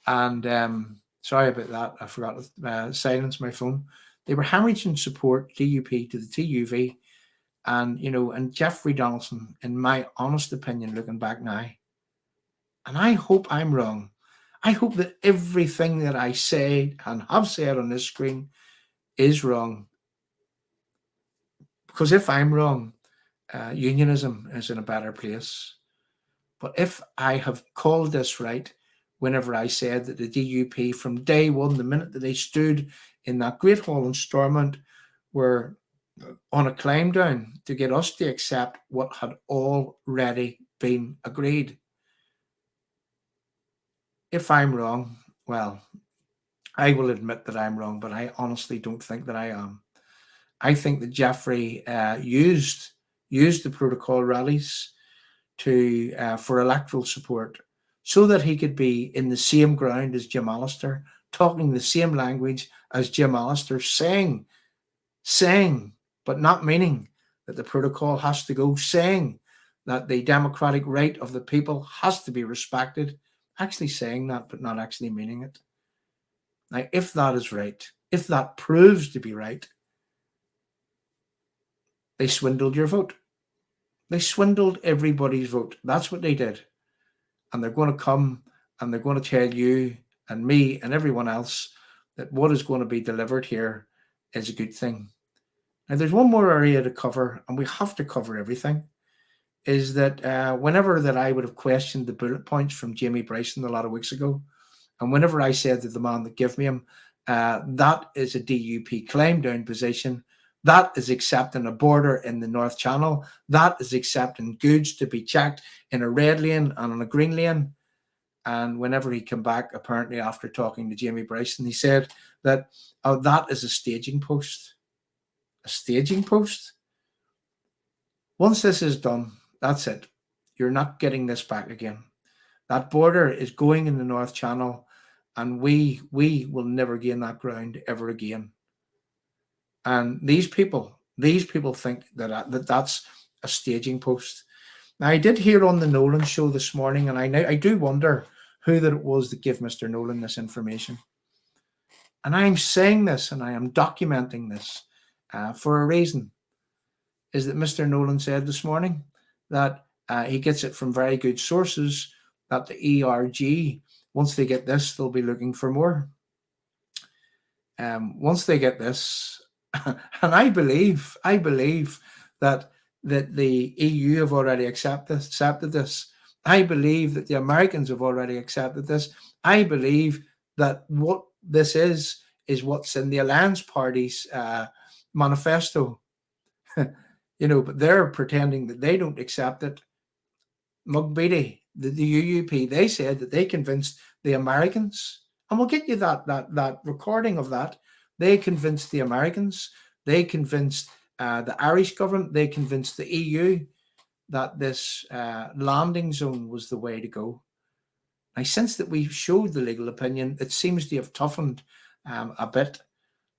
and sorry about that, I forgot to silence my phone. They were hemorrhaging support, DUP to the TUV, and Jeffrey Donaldson, in my honest opinion, looking back now, and I hope I'm wrong. I hope that everything that I say and have said on this screen is wrong. Because if I'm wrong, unionism is in a better place. But if I have called this right, whenever I said that the DUP from day one, the minute that they stood in that Great Hall in Stormont, were on a climb down to get us to accept what had already been agreed. if I'm wrong, well, I will admit that I'm wrong, but I honestly don't think that I am. I think that Jeffrey used the protocol rallies to for electoral support, so that he could be in the same ground as Jim Allister, talking the same language as Jim Allister, saying, but not meaning that the protocol has to go, saying that the democratic right of the people has to be respected, actually saying that, but not actually meaning it. Now, if that is right, if that proves to be right, they swindled your vote. They swindled everybody's vote. That's what they did. And they're going to come and they're going to tell you and me and everyone else that what is going to be delivered here is a good thing. Now, there's one more area to cover, and we have to cover everything, is that whenever that I would have questioned the bullet points from Jamie Bryson a lot of weeks ago, and whenever I said to the man that gave me him, that is a DUP climb down position, that is accepting a border in the North Channel, that is accepting goods to be checked in a red lane and in a green lane. And whenever he came back, apparently after talking to Jamie Bryson, he said that that is a staging post. A staging post? Once this is done, that's it. You're not getting this back again. That border is going in the North Channel, and we will never gain that ground ever again. And these people think that that's a staging post. Now, I did hear on the Nolan show this morning, and I do wonder who that it was that gave Mr. Nolan this information. And I'm saying this, and I am documenting this for a reason, is that Mr. Nolan said this morning that he gets it from very good sources, that the ERG, once they get this, they'll be looking for more. Once they get this, and I believe that the EU have already accepted this. I believe that the Americans have already accepted this. I believe that what this is what's in the Alliance Party's manifesto. But they're pretending that they don't accept it. Mugbeatty, the UUP, they said that they convinced the Americans, and we'll get you that recording of that. They convinced the Americans, they convinced the Irish government, they convinced the EU that this landing zone was the way to go. Now, since that we showed the legal opinion, it seems to have toughened a bit.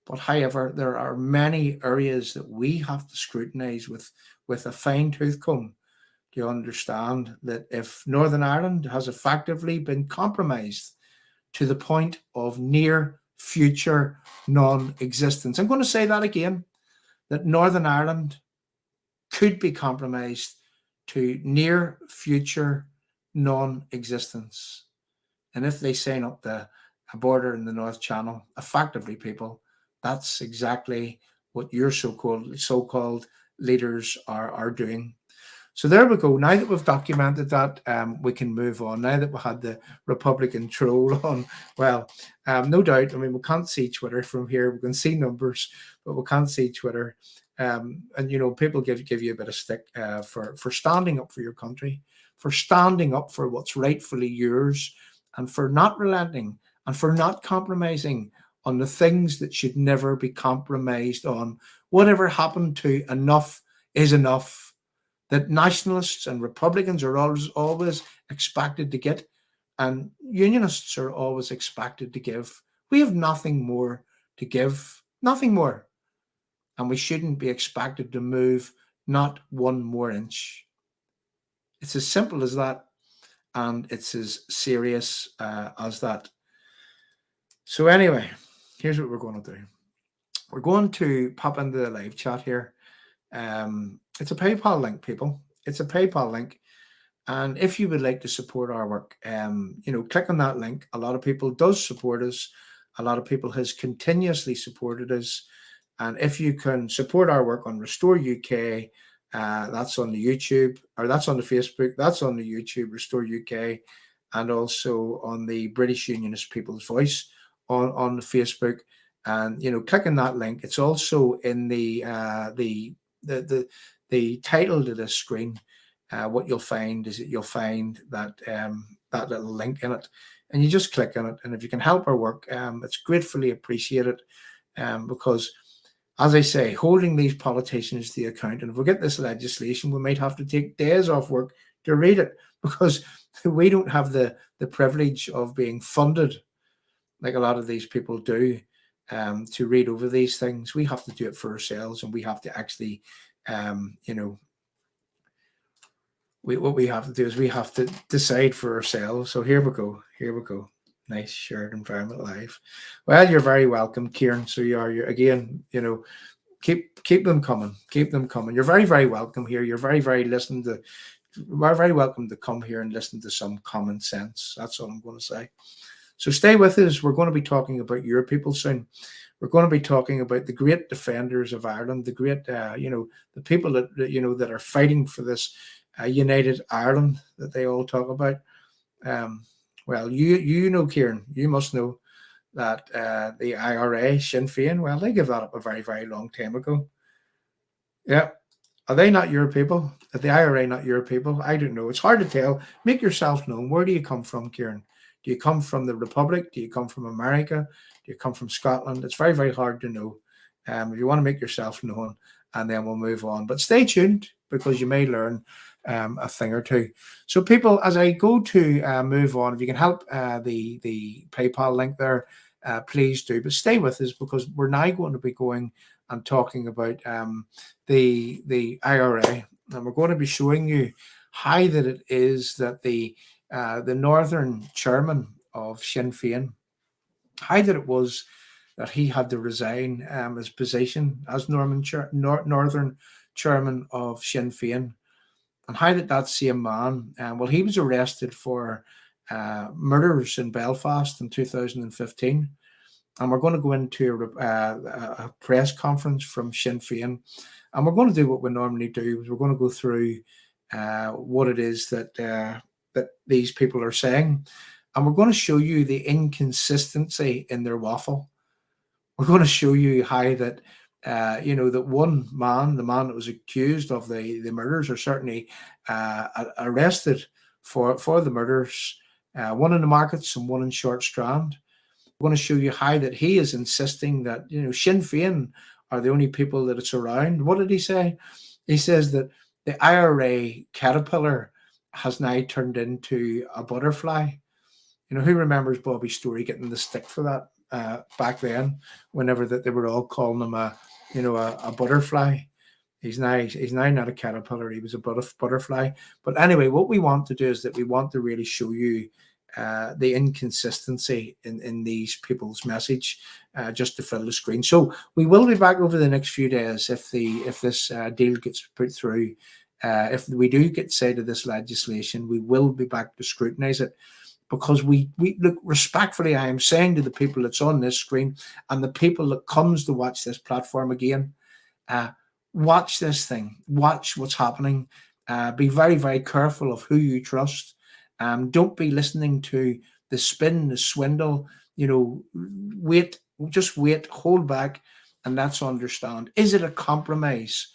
But however, there are many areas that we have to scrutinise with a fine-tooth comb to understand that if Northern Ireland has effectively been compromised to the point of near future non-existence. I'm going to say that again, that Northern Ireland could be compromised to near future non-existence. And if they sign up a border in the North Channel, effectively, people, that's exactly what your so-called leaders are doing. So there we go. Now that we've documented that, we can move on. Now that we had the Republican troll on, well, no doubt. I mean, we can't see Twitter from here. We can see numbers, but we can't see Twitter. And people give you a bit of stick for standing up for your country, for standing up for what's rightfully yours, and for not relenting and for not compromising on the things that should never be compromised on. Whatever happened to enough is enough. That nationalists and Republicans are always expected to get, and Unionists are always expected to give. We have nothing more to give, nothing more. And we shouldn't be expected to move not one more inch. It's as simple as that, and it's as serious as that. So anyway, here's what we're going to do. We're going to pop into the live chat here. It's a PayPal link, people. It's a PayPal link. And if you would like to support our work, click on that link. A lot of people does support us. A lot of people has continuously supported us. And if you can support our work on Restore UK, that's on the YouTube, or that's on the Facebook, that's on the YouTube, Restore UK, and also on the British Unionist People's Voice on the Facebook. And, click on that link. It's also in the title to this screen. What you'll find is that you'll find that that little link in it, and you just click on it. And if you can help our work, it's gratefully appreciated, because, as I say, holding these politicians to the account, and if we get this legislation, we might have to take days off work to read it, because we don't have the privilege of being funded like a lot of these people do, to read over these things. We have to do it for ourselves, and we have to actually, what we have to do is we have to decide for ourselves. So here we go. Nice shared environment live. Well, you're very welcome, Kieran. So you're again, keep them coming. You're very, very welcome here. You're very, very very welcome to come here and listen to some common sense. That's all I'm going to say. So stay with us. We're going to be talking about your people soon. We're going to be talking about the great defenders of Ireland, the great, the people that, that are fighting for this united Ireland that they all talk about. Well, Kieran, you must know that the IRA, Sinn Féin, well, they gave that up a very, very long time ago. Yeah. Are they not your people? Are the IRA not your people? I don't know. It's hard to tell. Make yourself known. Where do you come from, Kieran? Do you come from the Republic? Do you come from America? Do you come from Scotland? It's very, very hard to know. If you want to make yourself known, and then we'll move on. But stay tuned, because you may learn a thing or two. So people, as I go to move on, if you can help the PayPal link there, please do. But stay with us, because we're now going to be going and talking about the IRA, and we're going to be showing you how that it is that the northern chairman of Sinn Féin, how that it was that he had to resign his position as northern chairman of Sinn Féin, and how that same man, he was arrested for murders in Belfast in 2015, and we're going to go into a press conference from Sinn Féin, and we're going to do what we normally do. We're going to go through what it is that these people are saying, and we're going to show you the inconsistency in their waffle. We're going to show you how that that one man, the man that was accused of the murders, or certainly arrested for the murders, one in the Markets and one in Short Strand. We're going to show you how that he is insisting that Sinn Féin are the only people that it's around. What did he say? He says that the IRA caterpillar has now turned into a butterfly. Who remembers Bobby Story getting the stick for that back then, whenever that they were all calling him a butterfly. He's now not a caterpillar. He was a butterfly. But anyway, what we want to do is that we want to really show you the inconsistency in these people's message, just to fill the screen. So we will be back over the next few days if this deal gets put through. If we do get say to this legislation, we will be back to scrutinize it, because we look respectfully. I am saying to the people that's on this screen and the people that comes to watch this platform again, watch this thing, watch what's happening. Be very, very careful of who you trust. Don't be listening to the spin, the swindle. Wait, hold back, and let's understand. Is it a compromise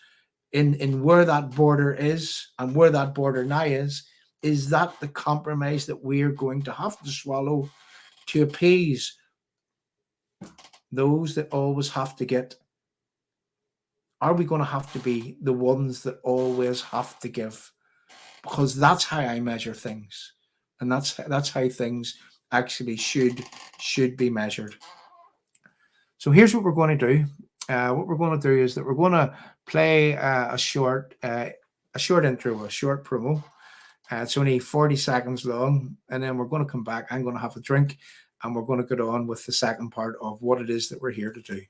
in where that border is and where that border now is? Is that the compromise that we're going to have to swallow to appease those that always have to get? Are we going to have to be the ones that always have to give? Because that's how I measure things, and that's how things actually should be measured. So here's what we're going to do. What we're going to do is that we're going to play a short intro, a short promo. It's only 40 seconds long, and then we're going to come back. I'm going to have a drink, and we're going to get on with the second part of what it is that we're here to do.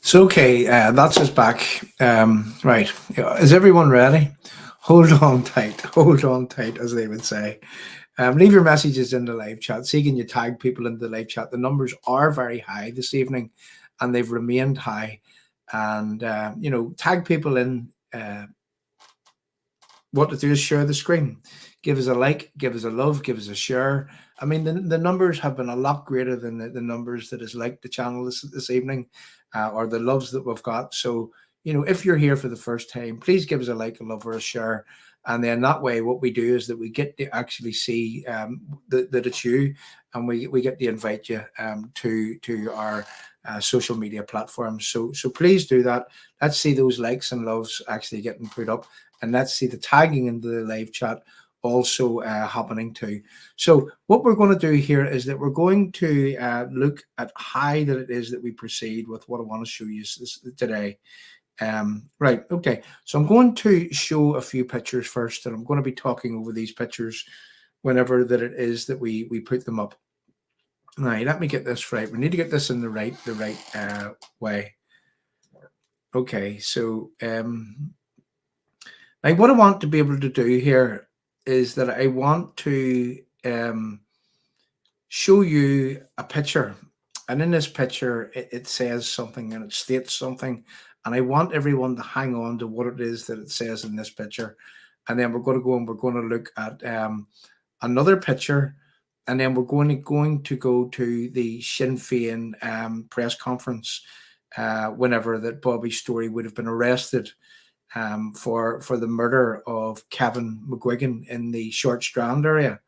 So, okay, that's us back. Right. Is everyone ready? Hold on tight, as they would say. Leave your messages in the live chat. See, can you tag people in the live chat? The numbers are very high this evening, and they've remained high. And, tag people in. What to do is share the screen. Give us a like, give us a love, give us a share. I mean, the numbers have been a lot greater than the numbers that has liked the channel this evening, or the loves that we've got. So, if you're here for the first time, please give us a like, a love, or a share. And then that way, what we do is that we get to actually see that it's you, and we get to invite you to our social media platforms. So please do that. Let's see those likes and loves actually getting put up, and let's see the tagging in the live chat also happening too. So what we're going to do here is that we're going to look at how that it is that we proceed with what I want to show you today. Right, okay, so I'm going to show a few pictures first, and I'm going to be talking over these pictures whenever that it is that we put them up. Now, let me get this right. We need to get this in the right way. Okay, so now what I want to be able to do here is that I want to show you a picture, and in this picture it says something and it states something, and I want everyone to hang on to what it is that it says in this picture, and then we're going to go and we're going to look at another picture, and then we're going to go to the Sinn Féin press conference whenever that Bobby Story would have been arrested for the murder of Kevin McGuigan in the Short Strand area.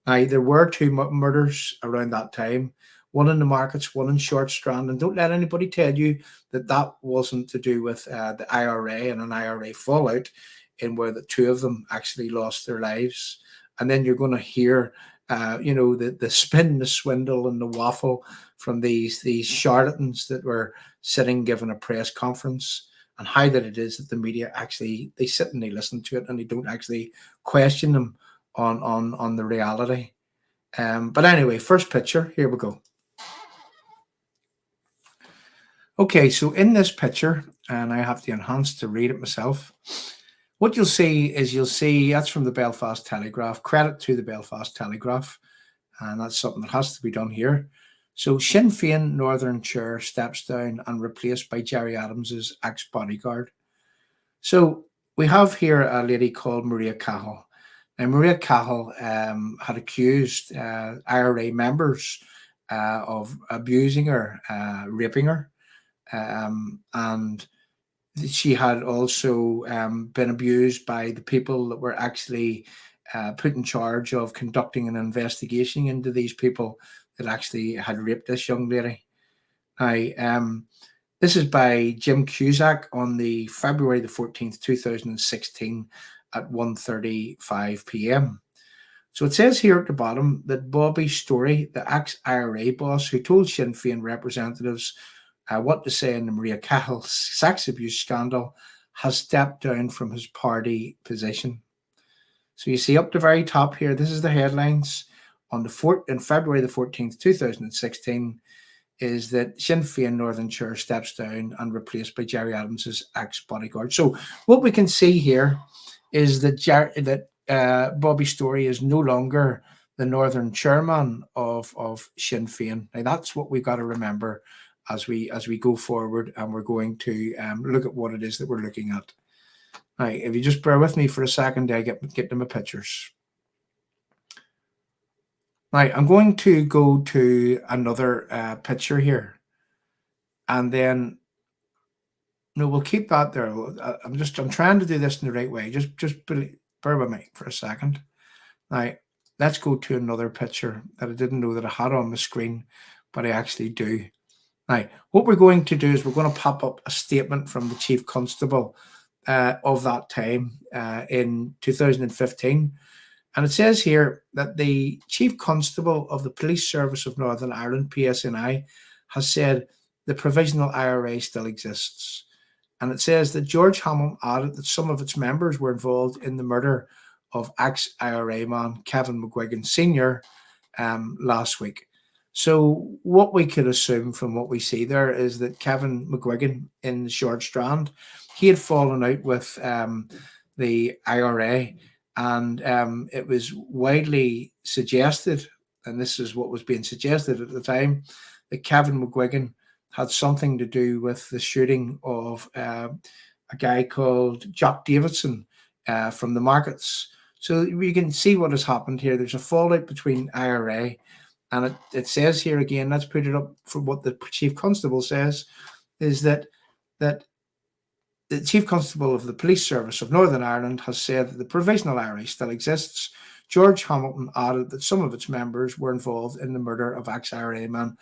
Now, there were two murders around that time, one in the markets, one in Short Strand, and don't let anybody tell you that that wasn't to do with the IRA and an IRA fallout, in where the two of them actually lost their lives. And then you're going to hear the spin, the swindle, and the waffle from these charlatans that were sitting giving a press conference, and how that it is that the media actually, they sit and they listen to it and they don't actually question them on the reality. But anyway, first picture, here we go. Okay, so in this picture, and I have to enhance to read it myself, what you'll see that's from the Belfast Telegraph. Credit to the Belfast Telegraph, and that's something that has to be done here. So Sinn Féin Northern Chair steps down and replaced by Gerry Adams's ex-bodyguard. So we have here a lady called Maria Cahill. Now, Maria Cahill had accused IRA members of abusing her, raping her, and she had also been abused by the people that were actually put in charge of conducting an investigation into these people that actually had raped this young lady. Now, this is by Jim Cusack on the February the 14th, 2016 at 1:35 p.m. So it says here at the bottom that Bobby Story, the ex-IRA boss who told Sinn Féin representatives what to say in the Maria Cahill sex abuse scandal, has stepped down from his party position. So you see up the very top here, this is the headlines on in February the 14th, 2016, is that Sinn Féin Northern Chair steps down and replaced by Gerry Adams's ex-bodyguard. So what we can see here is that Bobby Story is no longer the Northern Chairman of Sinn Féin. Now that's what we've got to remember as we go forward, and we're going to look at what it is that we're looking at. Now, if you just bear with me for a second, I get them my pictures. Now, I'm going to go to another picture here, and then we'll keep that there. I'm trying to do this in the right way. Just bear with me for a second. Now, let's go to another picture that I didn't know that I had on the screen, but I actually do. Now, what we're going to do is we're going to pop up a statement from the Chief Constable of that time in 2015. And it says here that the Chief Constable of the Police Service of Northern Ireland, PSNI, has said the provisional IRA still exists. And it says that George Hamill added that some of its members were involved in the murder of ex-IRA man Kevin McGuigan Sr. Last week. So what we could assume from what we see there is that Kevin McGuigan in the Short Strand, he had fallen out with the IRA, and it was widely suggested, and this is what was being suggested at the time, that Kevin McGuigan had something to do with the shooting of a guy called Jock Davidson from the markets. So you can see what has happened here. There's a fallout between IRA, and it says here again, let's put it up for what the Chief Constable says, is that the Chief Constable of the Police Service of Northern Ireland has said that the provisional IRA still exists. George Hamilton added that some of its members were involved in the murder of ex-IRA man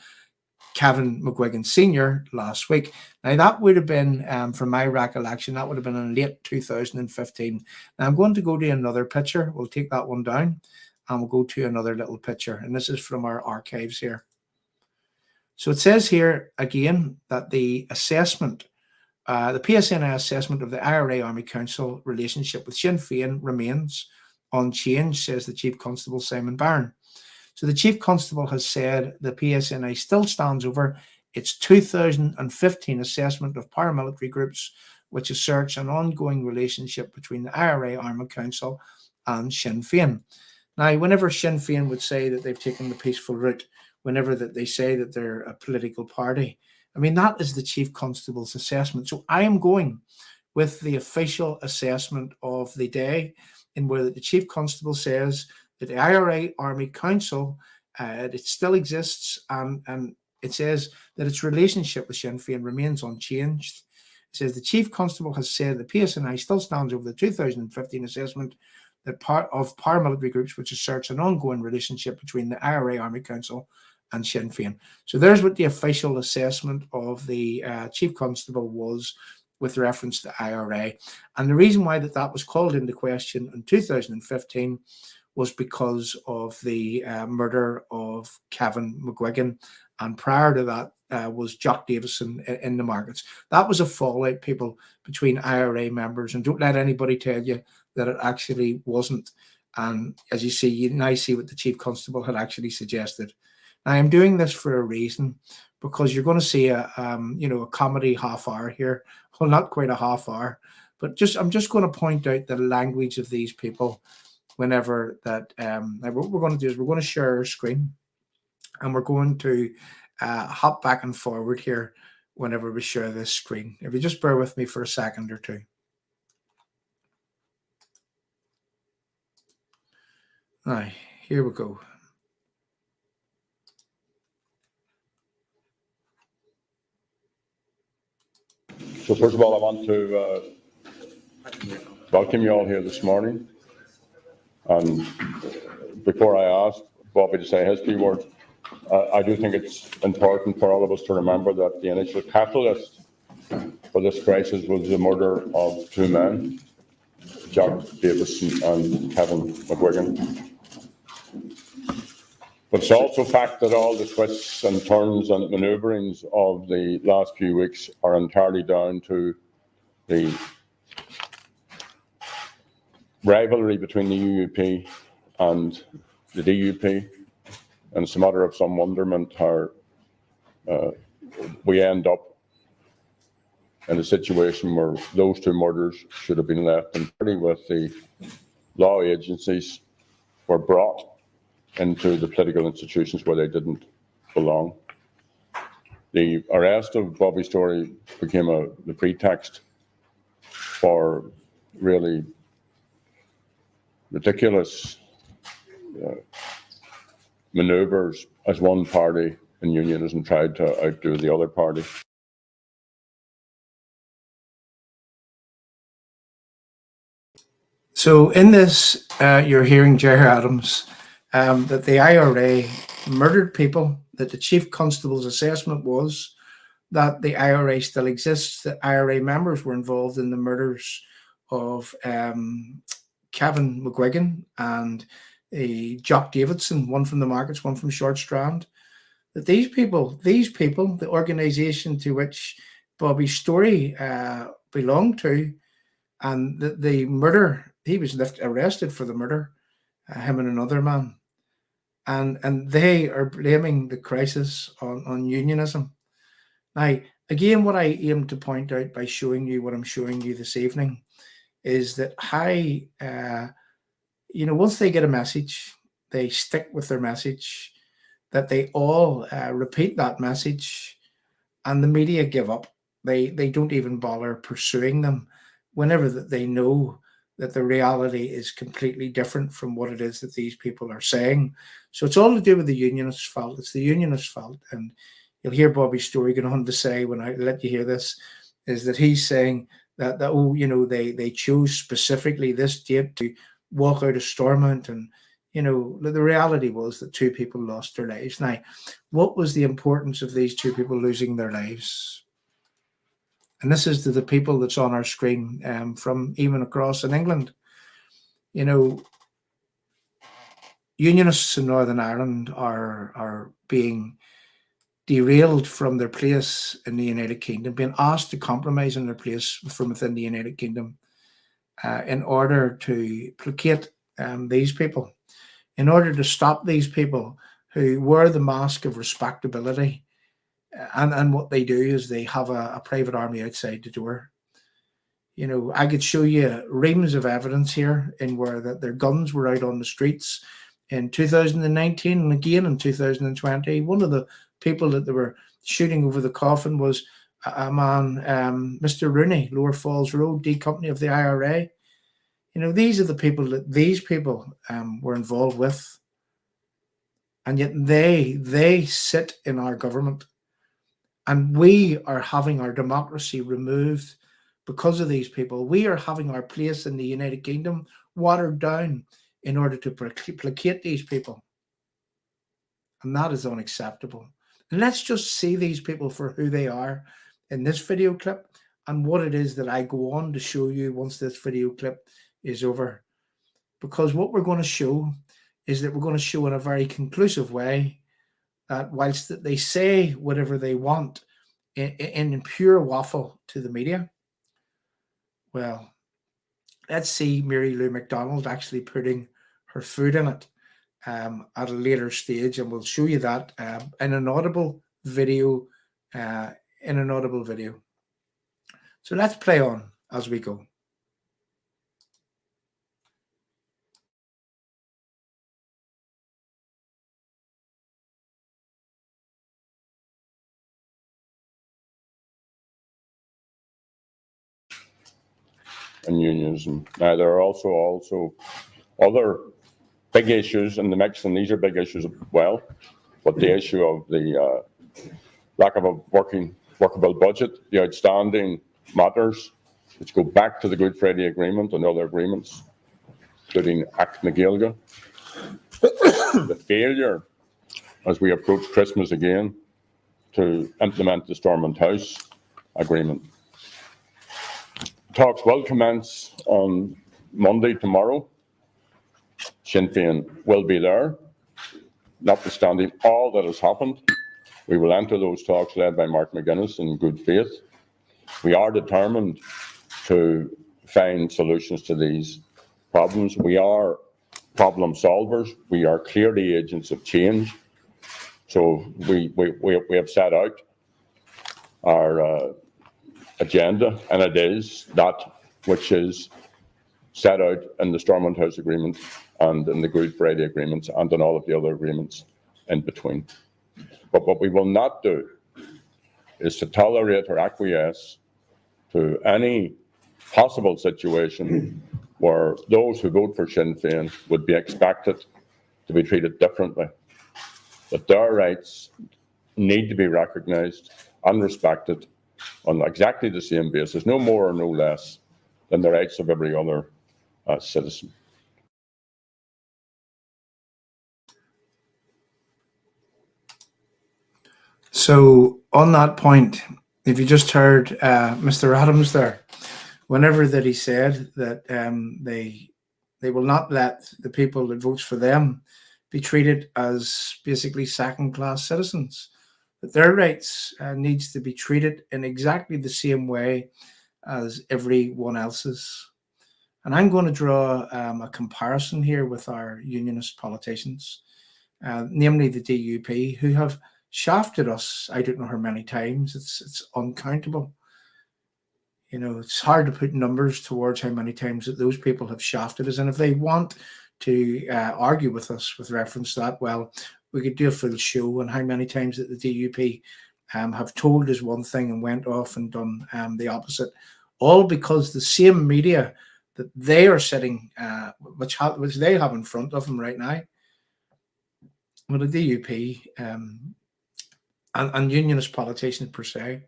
Kevin McGuigan Sr. last week. Now, that would have been, from my recollection, that would have been in late 2015. Now, I'm going to go to another picture. We'll take that one down, and we'll go to another little picture. And this is from our archives here. So it says here again that the assessment, the PSNI assessment of the IRA Army Council relationship with Sinn Féin remains unchanged, says the Chief Constable Simon Byrne. So the Chief Constable has said the PSNI still stands over its 2015 assessment of paramilitary groups, which asserts an ongoing relationship between the IRA Army Council and Sinn Féin. Now, whenever Sinn Féin would say that they've taken the peaceful route, whenever that they say that they're a political party, I mean, that is the Chief Constable's assessment. So I am going with the official assessment of the day, in where the Chief Constable says that the IRA Army Council, it still exists, and it says that its relationship with Sinn Féin remains unchanged. It says the Chief Constable has said the PSNI still stands over the 2015 assessment that part of paramilitary groups, which asserts an ongoing relationship between the IRA Army Council and Sinn Féin. So there's what the official assessment of the Chief Constable was with reference to IRA. And the reason why that was called into question in 2015 was because of the murder of Kevin McGuigan. And prior to that was Jock Davison in the markets. That was a fallout, people, between IRA members. And don't let anybody tell you that it actually wasn't. And as you see, you now see what the Chief Constable had actually suggested. Now, I'm doing this for a reason, because you're going to see a comedy half hour here. Well, not quite a half hour, but I'm just going to point out the language of these people. Whenever that, what we're going to do is we're going to share our screen, and we're going to hop back and forward here whenever we share this screen. If you just bear with me for a second or two. All right, here we go. So first of all, I want to welcome you all here this morning. And before I ask Bobby to say his few words, I do think it's important for all of us to remember that the initial catalyst for this crisis was the murder of two men, Jock Davison and Kevin McGuigan. But it's also a fact that all the twists and turns and manoeuvrings of the last few weeks are entirely down to the rivalry between the UUP and the DUP, and it's a matter of some wonderment how we end up in a situation where those two murders should have been left in party with the law agencies were brought into the political institutions where they didn't belong. The arrest of Bobby Story became the pretext for really ridiculous manoeuvres as one party in Unionism tried to outdo the other party. So in this, you're hearing Jerry Adams, that the IRA murdered people, that the Chief Constable's assessment was that the IRA still exists, that IRA members were involved in the murders of Kevin McGuigan and Jock Davidson, one from the markets, one from Short Strand, that these people, the organization to which Bobby Story belonged to, and the murder, he was arrested for the murder, him and another man. and they are blaming the crisis on unionism. Now, again, what I aim to point out by showing you what I'm showing you this evening is that how, once they get a message, they stick with their message, that they all repeat that message, and the media give up. They don't even bother pursuing them whenever that they know that the reality is completely different from what it is that these people are saying. So it's all to do with the unionists' fault. It's the unionists' fault. And you'll hear Bobby's story going on to say, when I let you hear this, is that he's saying that they chose specifically this date to walk out of Stormont, and the reality was that two people lost their lives. Now, what was the importance of these two people losing their lives? And this is to the people that's on our screen, from even across in England. Unionists in Northern Ireland are being derailed from their place in the United Kingdom, being asked to compromise on their place from within the United Kingdom, in order to placate these people, in order to stop these people who wear the mask of respectability. And what they do is they have a private army outside the door. I could show you reams of evidence here in where that their guns were out on the streets in 2019 and again in 2020. One of the people that they were shooting over the coffin was a man, Mr. Rooney, Lower Falls Road, D Company of the IRA. These are the people that these people were involved with. And yet they sit in our government. And we are having our democracy removed because of these people. We are having our place in the United Kingdom watered down in order to placate these people. And that is unacceptable. And let's just see these people for who they are in this video clip, and what it is that I go on to show you once this video clip is over. Because what we're going to show is that we're going to show in a very conclusive way that whilst that they say whatever they want in pure waffle to the media, well, let's see Mary Lou McDonald actually putting her foot in it at a later stage, and we'll show you that in an audible video. So let's play on as we go. And unionism. Now, there are also other big issues in the mix, and these are big issues as well. But the issue of the lack of a workable budget, the outstanding matters, which go back to the Good Friday Agreement and other agreements, including Act Magilga, the failure, as we approach Christmas again, to implement the Stormont House Agreement. Talks will commence on Monday, tomorrow. Sinn Féin will be there. Notwithstanding all that has happened, we will enter those talks led by Mark McGuinness in good faith. We are determined to find solutions to these problems. We are problem solvers. We are clearly agents of change. So we have set out our agenda, and it is that which is set out in the Stormont House Agreement and in the Good Friday Agreements and in all of the other agreements in between. But what we will not do is to tolerate or acquiesce to any possible situation where those who vote for Sinn Féin would be expected to be treated differently, that their rights need to be recognised and respected on exactly the same basis, no more or no less than the rights of every other citizen. So on that point, if you just heard Mr. Adams there, whenever that he said that they will not let the people that votes for them be treated as basically second-class citizens, that their rights needs to be treated in exactly the same way as everyone else's. And I'm going to draw a comparison here with our unionist politicians, namely the DUP, who have shafted us, I don't know how many times, it's uncountable. You know, it's hard to put numbers towards how many times that those people have shafted us. And if they want to argue with us with reference to that, well, we could do a full show on how many times that the DUP have told us one thing and went off and done the opposite, all because the same media that they are sitting, which they have in front of them right now, well, the DUP and unionist politicians per se,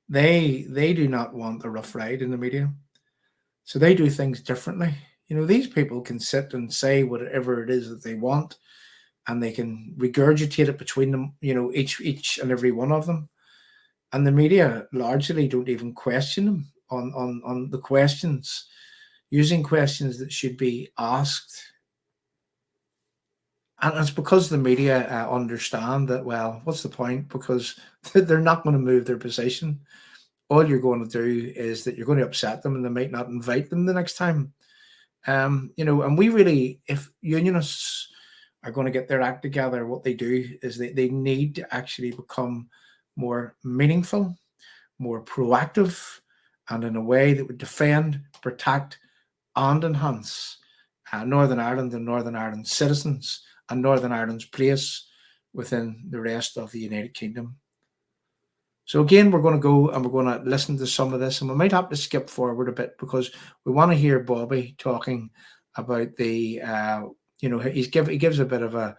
they do not want a rough ride in the media, so they do things differently. You know, these people can sit and say whatever it is that they want, and they can regurgitate it between them, you know, each and every one of them. And the media largely don't even question them on the questions, using questions that should be asked. And it's because the media understand that, well, what's the point? Because they're not going to move their position. All you're going to do is that you're going to upset them, and they might not invite them the next time. You know, and we really, if unionists are going to get their act together, what they do is they need to actually become more meaningful, more proactive, and in a way that would defend, protect, and enhance Northern Ireland and Northern Ireland's citizens and Northern Ireland's place within the rest of the United Kingdom. So again, we're going to go and we're going to listen to some of this, and we might have to skip forward a bit because we want to hear Bobby talking about the, you know, he gives a bit of a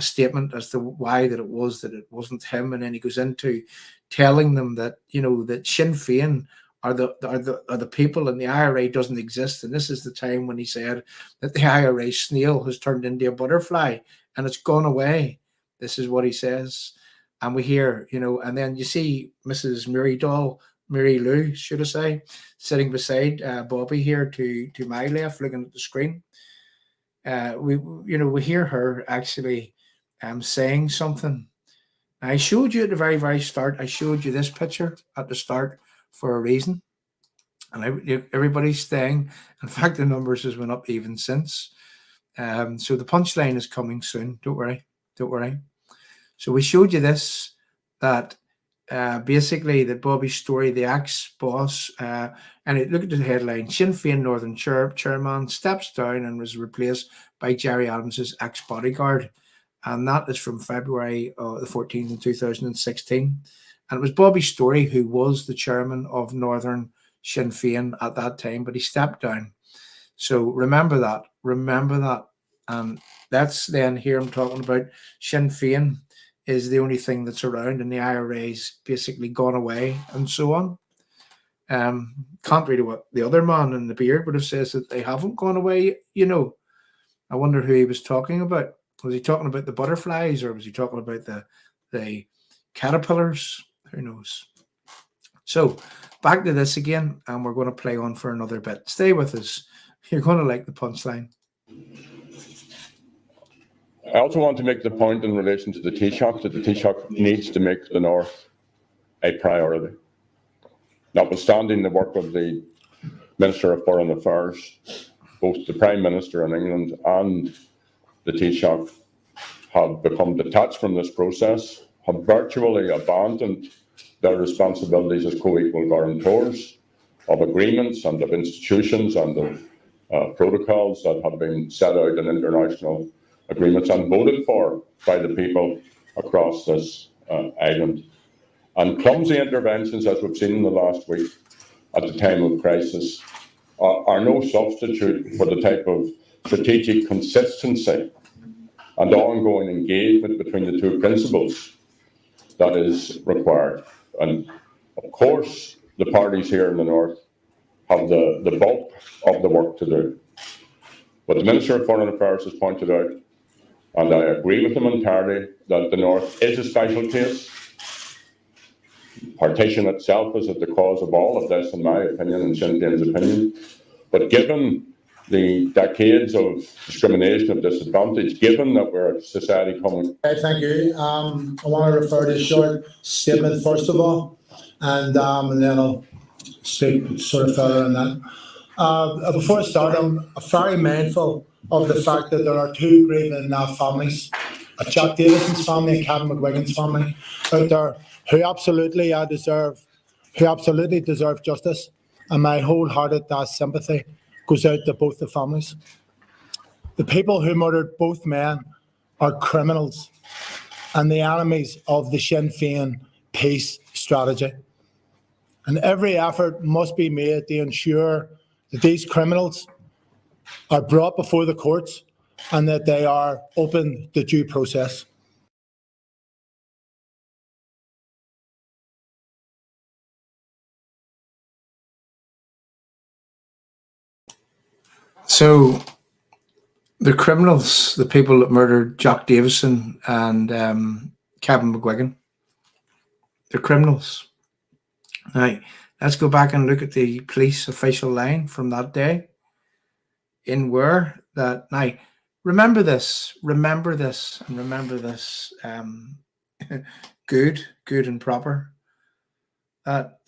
statement as to why that it wasn't him, and then he goes into telling them that, you know, that Sinn Féin are the people and the IRA doesn't exist, and this is the time when he said that the IRA snail has turned into a butterfly and it's gone away. This is what he says. And we hear, you know, and then you see Mrs. Mary Lou, should I say, sitting beside Bobby here to my left, looking at the screen. We hear her actually saying something. I showed you at the very, very start. I showed you this picture at the start for a reason, and everybody's staying. In fact, the numbers has went up even since. So the punchline is coming soon. Don't worry. So we showed you this, that basically that Bobby's story, the ex-boss, and look at the headline: Sinn Féin Northern chairman steps down and was replaced by Gerry Adams's ex-bodyguard. And that is from February the 14th in 2016. And it was Bobby's story, who was the chairman of Northern Sinn Féin at that time, but he stepped down. So remember that. And let's then hear him talking about Sinn Féin is the only thing that's around, and the IRA's basically gone away, and so on. Can't read what the other man in the beard would have said, that they haven't gone away. You know, I wonder who he was talking about. Was he talking about the butterflies, or was he talking about the caterpillars? Who knows? So back to this again, and we're going to play on for another bit. Stay with us. You're going to like the punchline. I also want to make the point in relation to the Taoiseach that the Taoiseach needs to make the North a priority. Notwithstanding the work of the Minister of Foreign Affairs, both the Prime Minister in England and the Taoiseach have become detached from this process, have virtually abandoned their responsibilities as co-equal guarantors of agreements and of institutions and of protocols that have been set out in international agreements and voted for by the people across this island. And clumsy interventions, as we've seen in the last week at the time of crisis, are no substitute for the type of strategic consistency and ongoing engagement between the two principles that is required. And of course, the parties here in the North have the bulk of the work to do. But the Minister of Foreign Affairs has pointed out, and I agree with him entirely, that the North is a special case. Partition itself is at the cause of all of this, in my opinion, and Sinn Féin's opinion. But given the decades of discrimination, of disadvantage, given that we're a society coming... Thank you. I want to refer to a short statement, first of all, and then I'll speak sort of further on that. Before I start, I'm very mindful of the fact that there are two grieving families, Jack Davison's family and Kevin McGuigan's family out there who absolutely deserve justice, and my wholehearted sympathy goes out to both the families. The people who murdered both men are criminals and the enemies of the Sinn Féin peace strategy. And every effort must be made to ensure that these criminals are brought before the courts and that they are open to due process. So the criminals, the people that murdered Jack Davison and Kevin McGuigan, they're criminals. Now, let's go back and look at the police official line from that day in where that, now, remember this, and remember this, good and proper.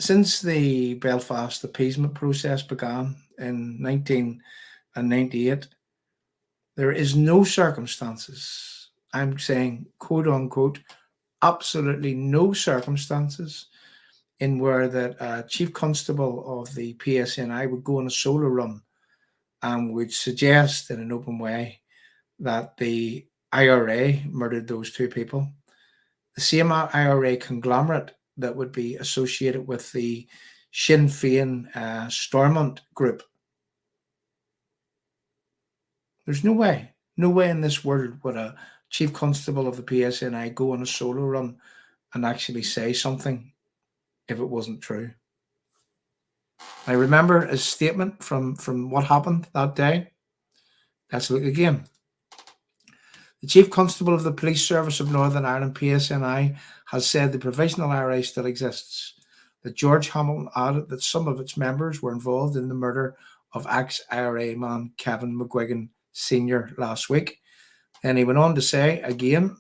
Since the Belfast appeasement process began in 1998, there is no circumstances, I'm saying quote unquote, absolutely no circumstances in where that Chief Constable of the PSNI would go on a solo run and would suggest in an open way that the IRA murdered those two people. The same IRA conglomerate that would be associated with the Sinn Féin Stormont group. There's no way in this world would a Chief Constable of the PSNI go on a solo run and actually say something if it wasn't true. I remember a statement from what happened that day. Let's look again. The Chief Constable of the Police Service of Northern Ireland, PSNI, has said the provisional IRA still exists, that George Hamilton added that some of its members were involved in the murder of ex-IRA man Kevin McGuigan Sr. last week. And he went on to say again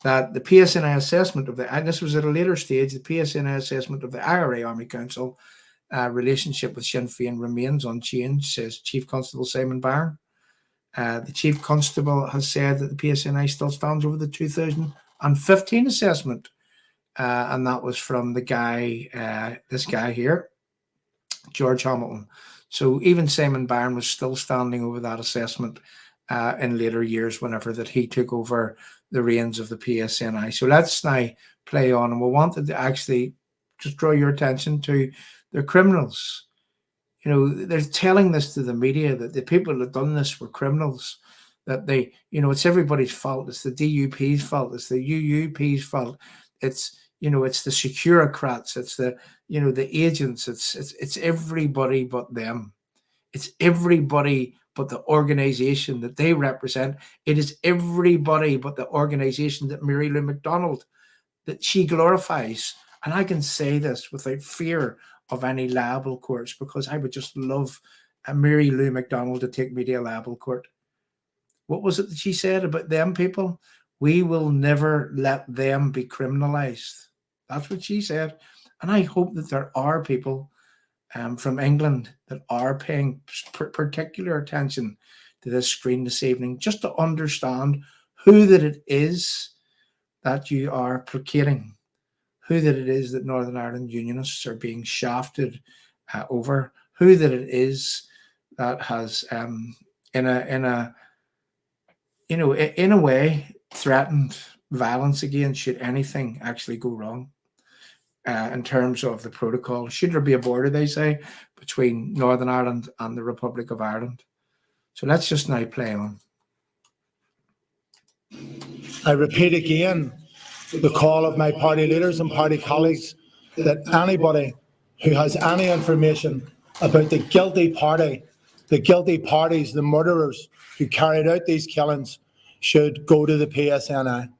that the PSNI assessment of the, and this was at a later stage, the PSNI assessment of the IRA Army Council relationship with Sinn Féin remains unchanged, says Chief Constable Simon Byrne. The Chief Constable has said that the PSNI still stands over the 2015 assessment, and that was from the guy, this guy here, George Hamilton. So even Simon Byrne was still standing over that assessment in later years whenever that he took over the reins of the PSNI. So let's now play on, and we wanted to actually just draw your attention to the criminals. You know, they're telling this to the media that the people that done this were criminals, that they, you know, it's everybody's fault. It's the DUP's fault. It's the UUP's fault. It's, you know, it's the securocrats. It's the, you know, the agents. It's everybody but them. It's everybody but the organization that they represent. It is everybody but the organization that Mary Lou McDonald, that she glorifies. And I can say this without fear of any liable courts, because I would just love Mary Lou McDonald to take me to a liable court. What was it that she said about them people? We will never let them be criminalized. That's what she said. And I hope that there are people from England that are paying particular attention to this screen this evening, just to understand who that it is that you are placating, who that it is that Northern Ireland Unionists are being shafted over, who that it is that has, in a way, threatened violence again should anything actually go wrong in terms of the protocol. Should there be a border, they say, between Northern Ireland and the Republic of Ireland? So let's just now play on. I repeat again the call of my party leaders and party colleagues that anybody who has any information about the guilty parties, the murderers who carried out these killings, should go to the PSNI.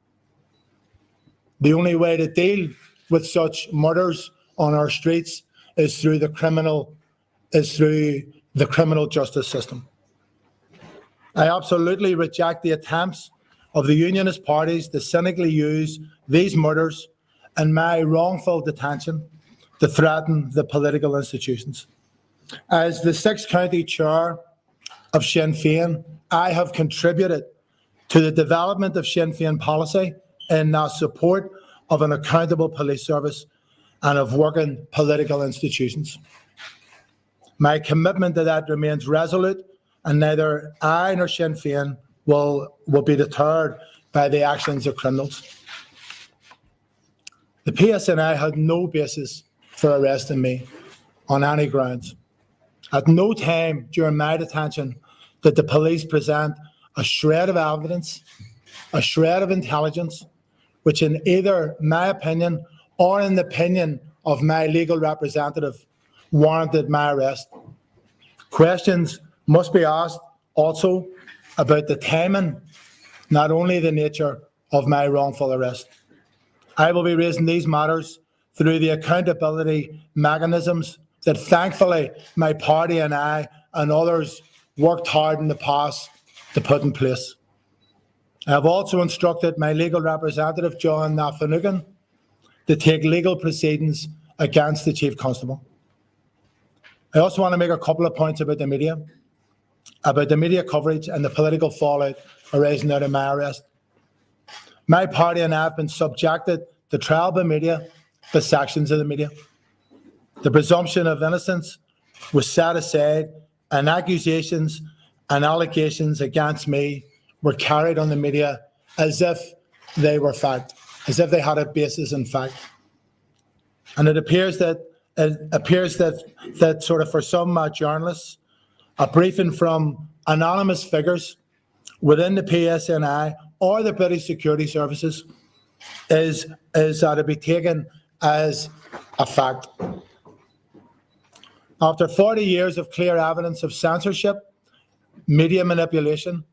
The only way to deal with such murders on our streets is through the criminal justice system. I absolutely reject the attempts of the Unionist parties to cynically use these murders and my wrongful detention to threaten the political institutions. As the 6th County Chair of Sinn Féin, I have contributed to the development of Sinn Féin policy in support of an accountable police service and of working political institutions. My commitment to that remains resolute, and neither I nor Sinn Féin will be deterred by the actions of criminals. The PSNI had no basis for arresting me on any grounds. At no time during my detention did the police present a shred of evidence, a shred of intelligence, which in either my opinion or in the opinion of my legal representative warranted my arrest. Questions must be asked also about the timing, not only the nature of my wrongful arrest. I will be raising these matters through the accountability mechanisms that thankfully my party and I and others worked hard in the past to put in place. I have also instructed my legal representative, John Finucane, to take legal proceedings against the Chief Constable. I also want to make a couple of points about the media coverage and the political fallout arising out of my arrest. My party and I have been subjected to trial by media, by sections of the media. The presumption of innocence was set aside, and accusations and allegations against me were carried on the media as if they were fact, as if they had a basis in fact. And it appears that sort of for some journalists, a briefing from anonymous figures within the PSNI or the British Security Services is to be taken as a fact. After 40 years of clear evidence of censorship, media manipulation,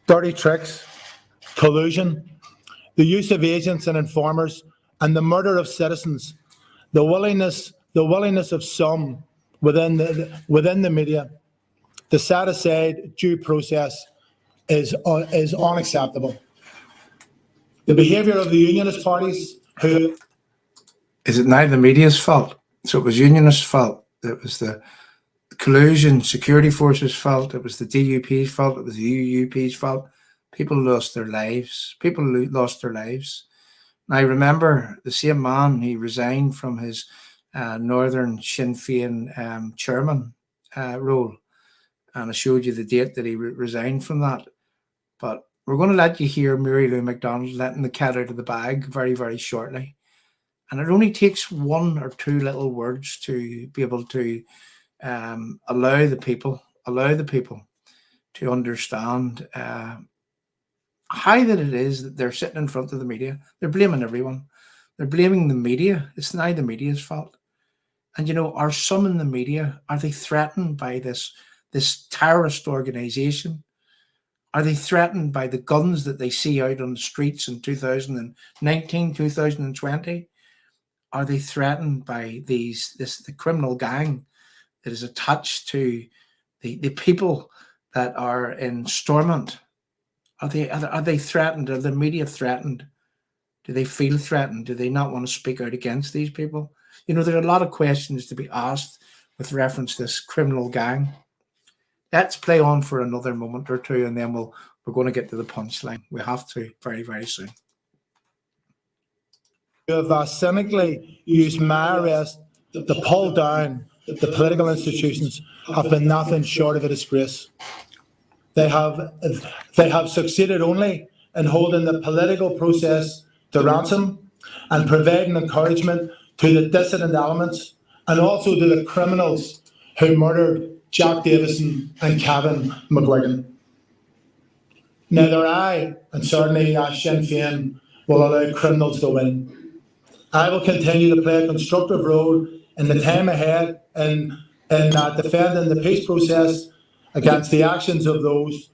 dirty tricks, collusion, the use of agents and informers, and the murder of citizens, the willingness of some within the media to set aside due process is unacceptable. The behaviour of the Unionist parties who... Is it now the media's fault? So it was Unionist fault. It was the collusion, security forces' fault. It was the DUP's fault. It was the UUP's fault. People lost their lives. Now, I remember the same man, he resigned from his Northern Sinn Féin chairman role. And I showed you the date that he resigned from that. But we're going to let you hear Mary Lou McDonald letting the cat out of the bag very, very shortly. And it only takes one or two little words to be able to allow the people to understand how that it is that they're sitting in front of the media. They're blaming everyone. They're blaming the media. It's now the media's fault. And, you know, are some in the media, are they threatened by this terrorist organization? Are they threatened by the guns that they see out on the streets in 2019, 2020? Are they threatened by the criminal gang that is attached to the people that are in Stormont? Are they threatened? Are the media threatened? Do they feel threatened? Do they not want to speak out against these people? You know, there are a lot of questions to be asked with reference to this criminal gang. Let's play on for another moment or two, and then we're going to get to the punchline. We have to very, very soon. You have cynically used my arrest to pull down the political institutions have been nothing short of a disgrace. They have succeeded only in holding the political process to ransom and providing encouragement to the dissident elements and also to the criminals who murdered Jack Davison and Kevin McGuigan. Neither I, and certainly Sinn Féin, will allow criminals to win. I will continue to play a constructive role in the time ahead in defending the peace process against the actions of those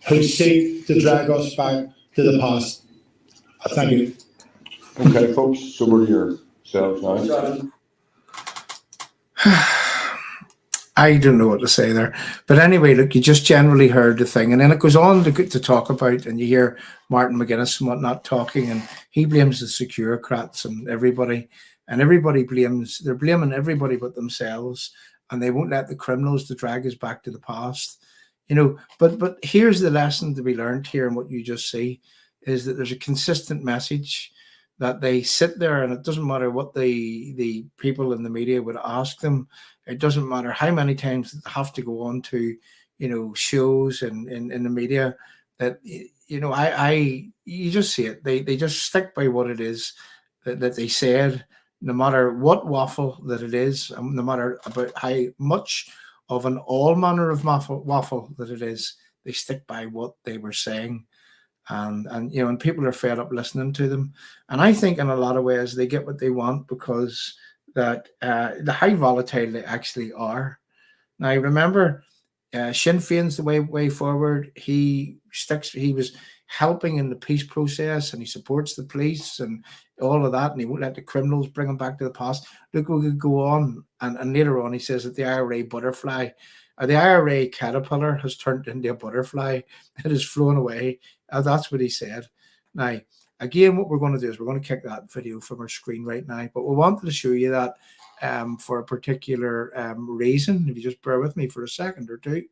who seek to drag us back to the past. Thank you. Okay, folks, so what are yourselves now? I don't know what to say there. But anyway, look, you just generally heard the thing. And then it goes on to talk about, and you hear Martin McGuinness and whatnot talking, and he blames the securocrats and everybody. And they're blaming everybody but themselves. And they won't let the criminals to drag us back to the past. But here's the lesson to be learned here, and what you just see is that there's a consistent message that they sit there, and it doesn't matter what the people in the media would ask them. It doesn't matter how many times they have to go on to, shows and in the media, that you just see it. They just stick by what it is that they said, no matter what waffle that it is, no matter about how much of an all manner of waffle that it is, they stick by what they were saying. And people are fed up listening to them. And I think in a lot of ways they get what they want, because that the how volatile they actually are. Now remember, Sinn Féin's the way forward. He was helping in the peace process, and he supports the police and all of that, and he won't let the criminals bring him back to the past. Look, we could go on, and later on he says that the IRA butterfly, or the IRA caterpillar, has turned into a butterfly. It has flown away. That's what he said. Now, again, what we're going to do is we're going to kick that video from our screen right now, but we wanted to show you that for a particular reason. If you just bear with me for a second or two.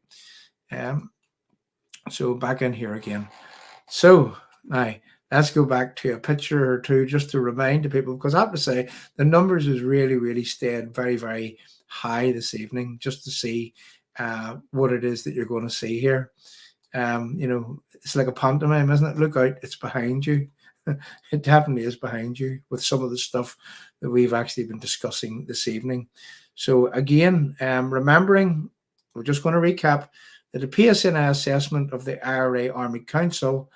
So back in here again. So now let's go back to a picture or two just to remind the people, because I have to say the numbers has really, really stayed very, very high this evening, just to see what it is that you're going to see here. It's like a pantomime, isn't it? Look out, it's behind you. It definitely is behind you with some of the stuff that we've actually been discussing this evening. So again, remembering, we're just going to recap that the PSNI assessment of the IRA Army Council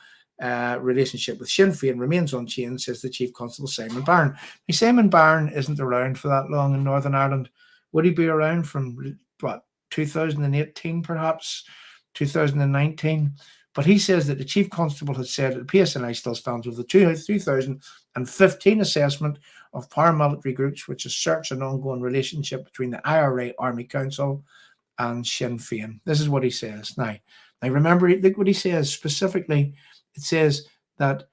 relationship with Sinn Féin remains unchanged, says the Chief Constable Simon Byrne. Now, Simon Byrne isn't around for that long in Northern Ireland. Would he be around from, 2018 perhaps, 2019? But he says that the Chief Constable has said that the PSNI still stands with the 2015 assessment of paramilitary groups, which asserts an ongoing relationship between the IRA Army Council and Sinn Féin. This is what he says. Now remember, look what he says specifically. It says that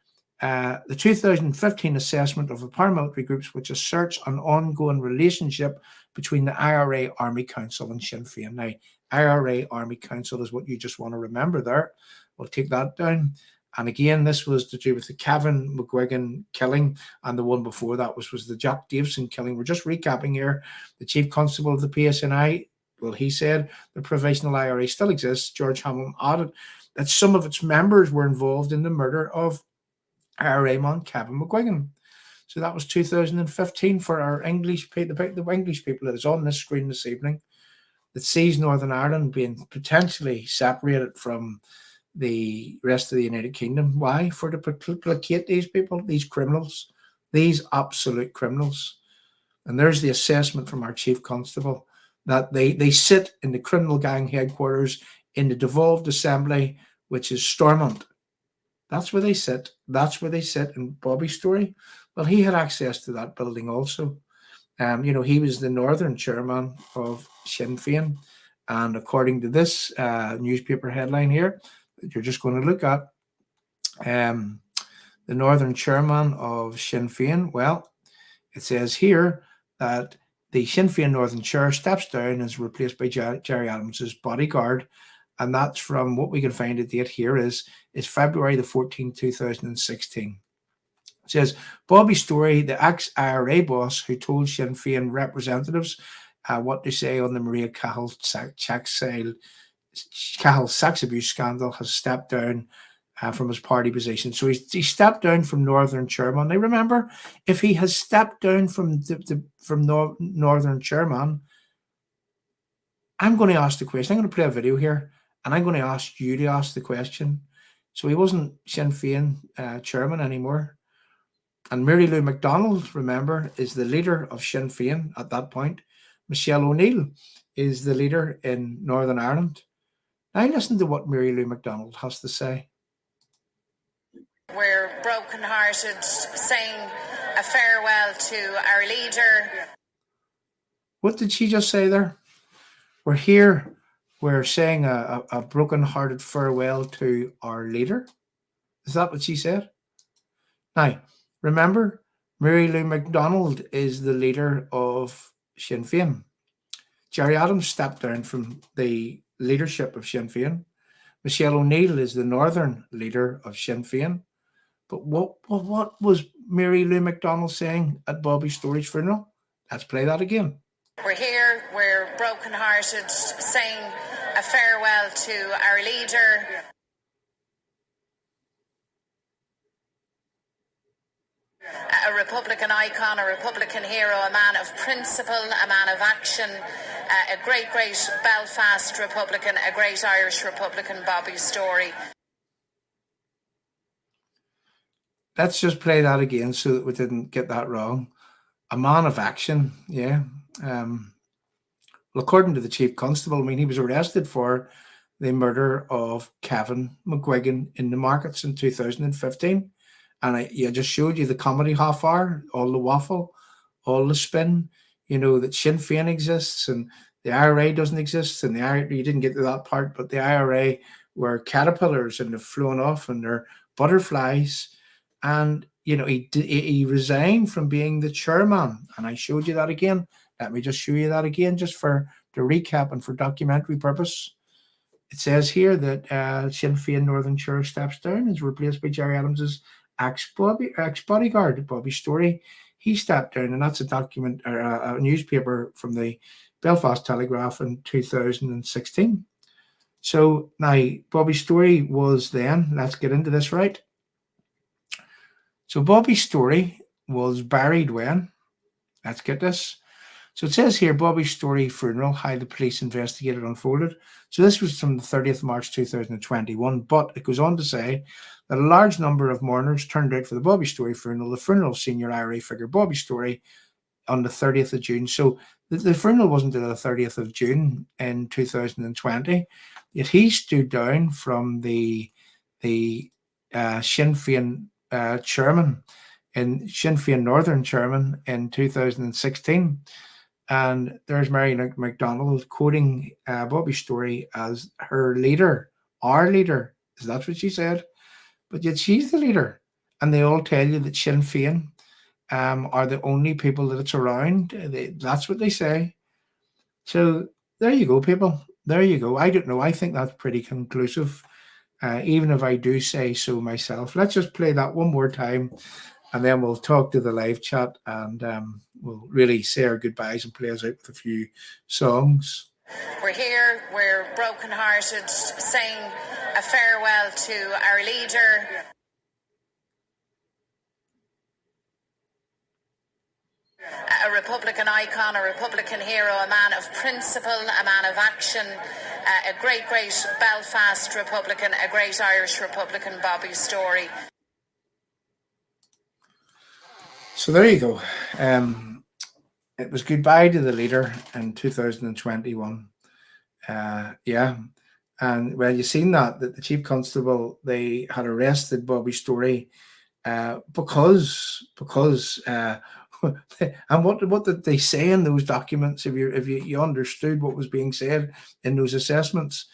the 2015 assessment of the paramilitary groups, which asserts an ongoing relationship between the IRA Army Council and Sinn Féin. Now, IRA Army Council is what you just want to remember there. We'll take that down. And again, this was to do with the Kevin McGuigan killing, and the one before that was the Jack Davison killing. We're just recapping here. The Chief Constable of the PSNI, well, he said the provisional IRA still exists. George Hamilton added that some of its members were involved in the murder of IRA man Kevin McGuigan. So that was 2015 for our English people, the English people that is on this screen this evening, that sees Northern Ireland being potentially separated from the rest of the United Kingdom. Why? For to placate these people, these criminals, these absolute criminals. And there's the assessment from our Chief Constable, that they sit in the criminal gang headquarters in the devolved assembly, which is Stormont. That's where they sit. That's where they sit in Bobby's story. Well, he had access to that building also. He was the northern chairman of Sinn Féin. And according to this newspaper headline here, that you're just going to look at, the northern chairman of Sinn Féin, well, it says here that the Sinn Féin northern chair steps down and is replaced by Gerry Adams's bodyguard. And that's from what we can find. The date here is February the 14th, 2016. It says, Bobby Story, the ex-IRA boss who told Sinn Féin representatives what to say on the Maria Cahill sex abuse scandal, has stepped down from his party position. So he stepped down from Northern Chairman. Now remember, if he has stepped down from Northern Chairman, I'm going to ask the question. I'm going to play a video here, and I'm going to ask you to ask the question. So he wasn't Sinn Féin chairman anymore. And Mary Lou MacDonald, remember, is the leader of Sinn Féin at that point. Michelle O'Neill is the leader in Northern Ireland. Now listen to what Mary Lou MacDonald has to say. We're broken-hearted, saying a farewell to our leader. What did she just say there? We're here, we're saying a broken-hearted farewell to our leader. Is that what she said? Now, remember, Mary Lou MacDonald is the leader of Sinn Féin. Gerry Adams stepped down from the leadership of Sinn Féin. Michelle O'Neill is the northern leader of Sinn Féin. But what was Mary Lou McDonald saying at Bobby Story's funeral? Let's play that again. We're here, we're broken-hearted, saying a farewell to our leader. A Republican icon, a Republican hero, a man of principle, a man of action, a great Belfast Republican, a great Irish Republican, Bobby Story. Let's just play that again so that we didn't get that wrong. A man of action, yeah. Well, according to the Chief Constable, I mean, he was arrested for the murder of Kevin McGuigan in the markets in 2015. And I just showed you the comedy half hour, all the waffle, all the spin, you know, that Sinn Féin exists and the IRA doesn't exist. And the IRA, you didn't get to that part, but the IRA were caterpillars and they've flown off and they're butterflies. And, you know, he resigned from being the chairman. And I showed you that again. Let me just show you that again, just for the recap and for documentary purpose. It says here that Sinn Féin Northern Chair steps down, is replaced by Jerry Adams's ex-bodyguard, Bobby Story. He stepped down, and that's a document or a newspaper from the Belfast Telegraph in 2016. So now Bobby Story was then, let's get into this right. So Bobby Story was buried when, let's get this. So it says here, Bobby Story funeral, how the police investigated unfolded. So this was from the 30th of March 2021, but it goes on to say that a large number of mourners turned out for the Bobby Story funeral, the funeral of senior IRA figure Bobby Story on the 30th of June. So the funeral wasn't until the 30th of June in 2020, yet he stood down from the Sinn Féin chairman, in Sinn Féin Northern chairman in 2016. And there's Mary McDonald quoting Bobby Story as her leader, our leader. Is that what she said? But yet she's the leader. And they all tell you that Sinn Féin are the only people that it's around. That's what they say. So there you go, people. There you go. I don't know. I think that's pretty conclusive, even if I do say so myself. Let's just play that one more time. And then we'll talk to the live chat and we'll really say our goodbyes and play us out with a few songs. We're here, we're broken-hearted, saying a farewell to our leader. A Republican icon, a Republican hero, a man of principle, a man of action, a great Belfast Republican, a great Irish Republican, Bobby Story. So there you go. It was goodbye to the leader in 2021. Yeah. And well, you've seen that the Chief Constable, they had arrested Bobby Story because and what did they say in those documents? If you understood what was being said in those assessments,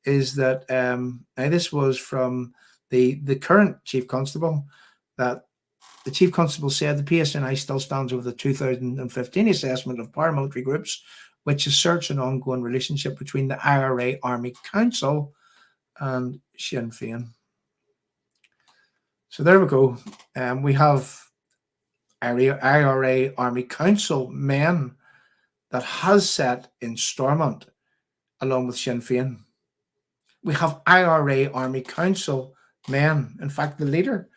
is that now this was from the current Chief Constable, that the Chief Constable said the PSNI still stands over the 2015 assessment of paramilitary groups, which asserts an ongoing relationship between the IRA Army Council and Sinn Féin. So there we go. We have IRA Army Council men that has sat in Stormont along with Sinn Féin. We have IRA Army Council men, in fact the leader,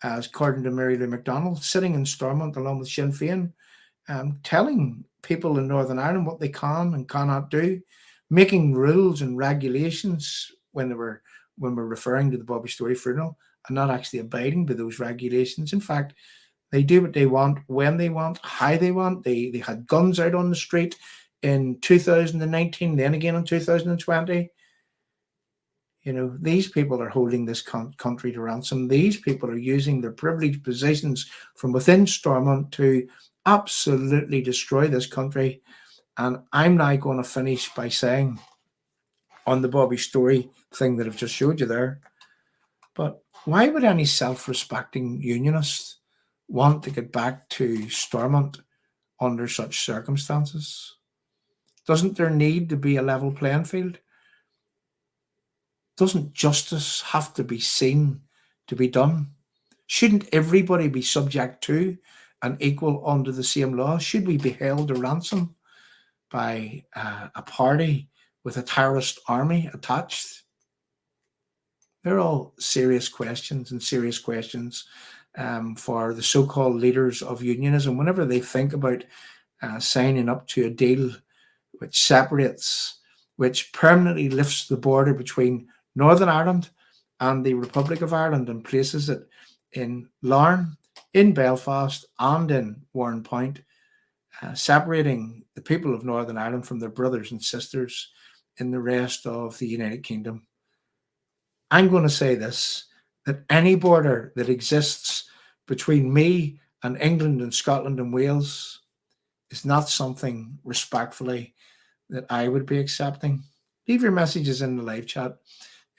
as according to Mary Lou McDonald, sitting in Stormont along with Sinn Féin, telling people in Northern Ireland what they can and cannot do, making rules and regulations when we're referring to the Bobby Story funeral, and not actually abiding by those regulations. In fact, they do what they want, when they want, how they want. They had guns out on the street in 2019, then again in 2020. You know, these people are holding this country to ransom. These people are using their privileged positions from within Stormont to absolutely destroy this country. And I'm now going to finish by saying, on the Bobby Story thing that I've just showed you there, but why would any self-respecting unionist want to get back to Stormont under such circumstances? Doesn't there need to be a level playing field? Doesn't justice have to be seen to be done? Shouldn't everybody be subject to and equal under the same law? Should we be held to ransom by a party with a terrorist army attached? They're all serious questions, and serious questions for the so-called leaders of unionism whenever they think about signing up to a deal which separates, which permanently lifts the border between Northern Ireland and the Republic of Ireland and places it in Larne, in Belfast, and in Warrenpoint, separating the people of Northern Ireland from their brothers and sisters in the rest of the United Kingdom. I'm going to say this, that any border that exists between me and England and Scotland and Wales is not something, respectfully, that I would be accepting. Leave your messages in the live chat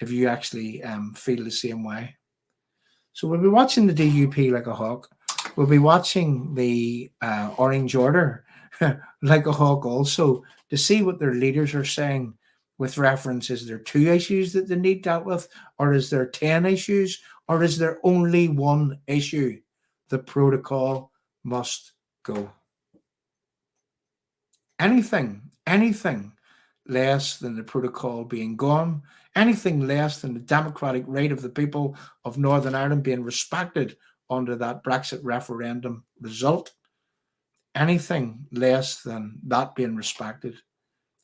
if you actually feel the same way. So we'll be watching the DUP like a hawk. We'll be watching the Orange Order like a hawk also, to see what their leaders are saying with reference. Is there 2 issues that they need dealt with, or is there 10 issues, or is there only one issue? The protocol must go. Anything less than the protocol being gone, anything less than the democratic right of the people of Northern Ireland being respected under that Brexit referendum result, anything less than that being respected,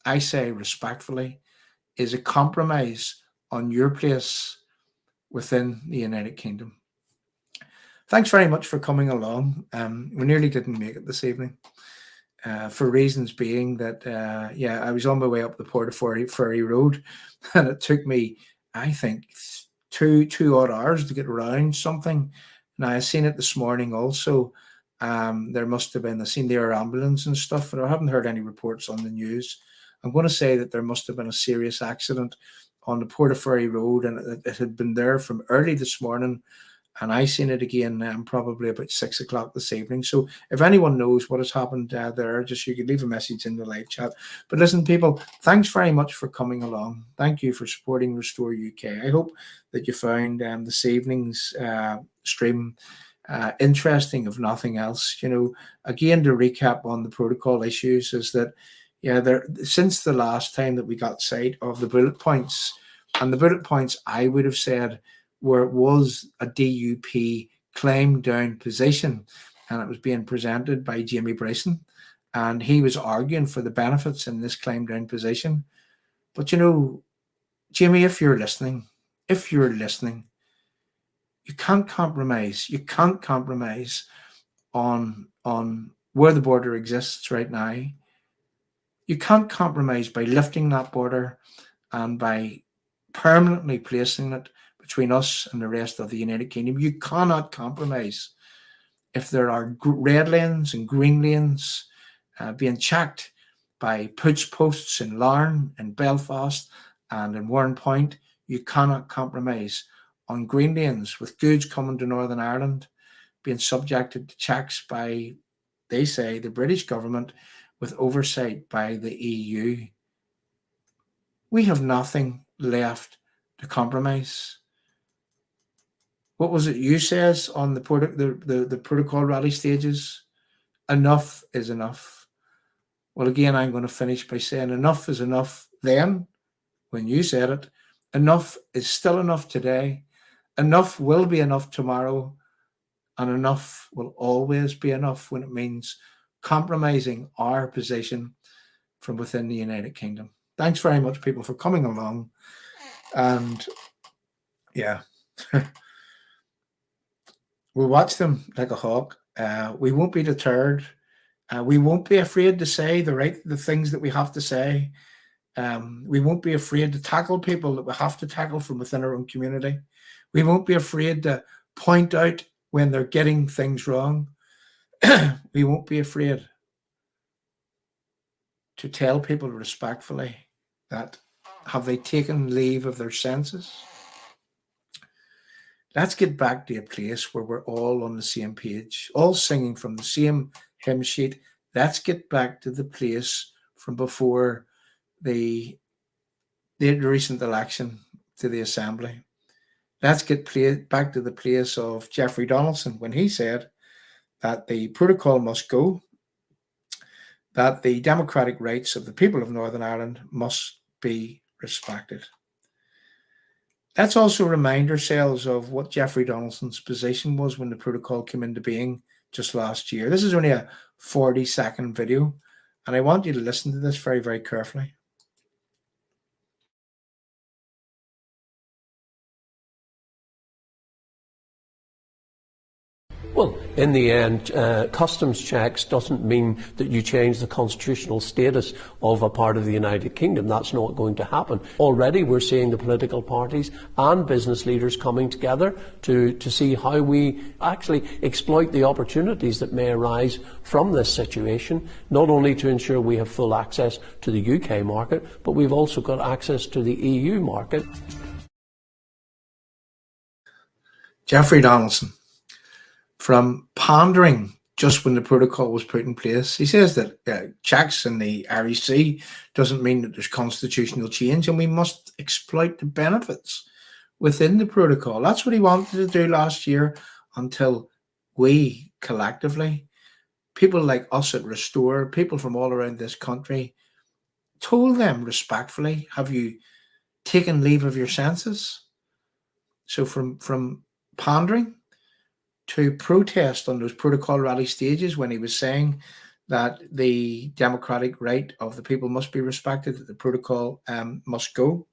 I say respectfully, is a compromise on your place within the United Kingdom. Thanks very much for coming along. We nearly didn't make it this evening. For reasons being that, I was on my way up the Portaferry Road, and it took me, I think, two odd hours to get around something. Now, I seen it this morning also. There must have been, I seen their ambulance and stuff, but I haven't heard any reports on the news. I'm going to say that there must have been a serious accident on the Portaferry Road, and it had been there from early this morning. And I seen it again probably about 6 o'clock this evening. So if anyone knows what has happened there, just you could leave a message in the live chat. But listen, people, thanks very much for coming along. Thank you for supporting Restore UK. I hope that you found this evening's stream interesting, if nothing else. You know, again, to recap on the protocol issues is that, since the last time that we got sight of the bullet points, and the bullet points I would have said where it was a DUP claim down position, and it was being presented by Jamie Bryson, and he was arguing for the benefits in this claim down position. But you know, Jamie, if you're listening, you can't compromise. You can't compromise on where the border exists right now. You can't compromise by lifting that border and by permanently placing it between us and the rest of the United Kingdom. You cannot compromise if there are red lanes and green lanes being checked by push posts in Larne and Belfast and in Warrenpoint. You cannot compromise on green lanes with goods coming to Northern Ireland being subjected to checks by, they say, the British government with oversight by the EU. We have nothing left to compromise. What was it you says on the protocol rally stages? Enough is enough. Well, again, I'm going to finish by saying enough is enough then, when you said it. Enough is still enough today. Enough will be enough tomorrow. And enough will always be enough when it means compromising our position from within the United Kingdom. Thanks very much, people, for coming along. And yeah, we'll watch them like a hawk. We won't be deterred. We won't be afraid to say the things that we have to say. We won't be afraid to tackle people that we have to tackle from within our own community. We won't be afraid to point out when they're getting things wrong. We won't be afraid to tell people respectfully that have they taken leave of their senses. Let's get back to a place where we're all on the same page, all singing from the same hymn sheet. Let's get back to the place from before the recent election to the Assembly. Let's get back to the place of Jeffrey Donaldson when he said that the protocol must go, that the democratic rights of the people of Northern Ireland must be respected. Let's also remind ourselves of what Jeffrey Donaldson's position was when the protocol came into being just last year. This is only a 40-second video, and I want you to listen to this very, very carefully. Well, in the end, customs checks doesn't mean that you change the constitutional status of a part of the United Kingdom. That's not going to happen. Already we're seeing the political parties and business leaders coming together to see how we actually exploit the opportunities that may arise from this situation, not only to ensure we have full access to the UK market, but we've also got access to the EU market. Jeffrey Donaldson, from pondering just when the protocol was put in place, he says that checks in the REC doesn't mean that there's constitutional change, and we must exploit the benefits within the protocol. That's what he wanted to do last year, until we collectively, people like us at Restore, people from all around this country, told them respectfully, have you taken leave of your senses? So from pondering to protest on those protocol rally stages when he was saying that the democratic right of the people must be respected, that the protocol must go.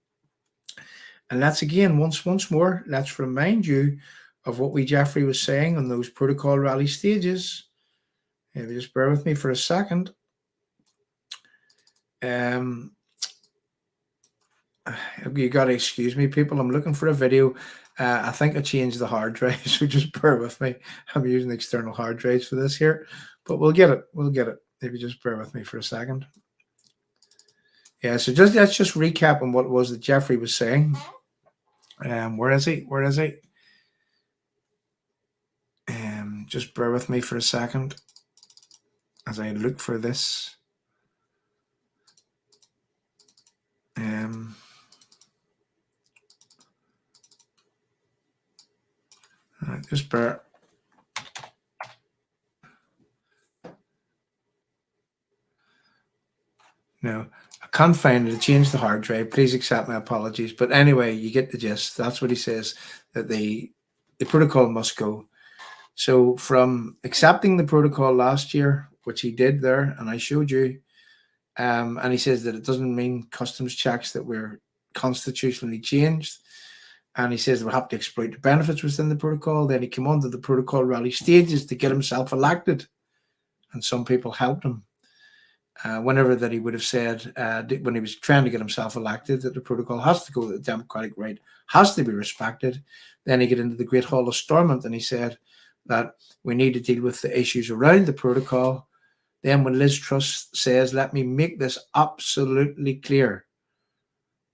And that's again, once more, let's remind you of what Jeffrey was saying on those protocol rally stages. If you just bear with me for a second. You got to excuse me, people. I'm looking for a video. I think I changed the hard drive, so just bear with me. I'm using external hard drives for this here, but we'll get it. We'll get it. If you just bear with me for a second. Yeah, so let's just recap on what it was that Jeffrey was saying. Where is he? Where is he? Just bear with me for a second as I look for this. Just bear. No, I can't find it. I changed the hard drive. Please accept my apologies. But anyway, you get the gist. That's what he says, that the protocol must go. So from accepting the protocol last year, which he did there, and I showed you, and he says that it doesn't mean customs checks that we're constitutionally changed. And he says we'll have to exploit the benefits within the protocol. Then he came onto the protocol rally stages to get himself elected. And some people helped him. Whenever that he would have said, when he was trying to get himself elected, that the protocol has to go, that the democratic right has to be respected. Then he got into the Great Hall of Stormont and he said that we need to deal with the issues around the protocol. Then when Liz Truss says, let me make this absolutely clear,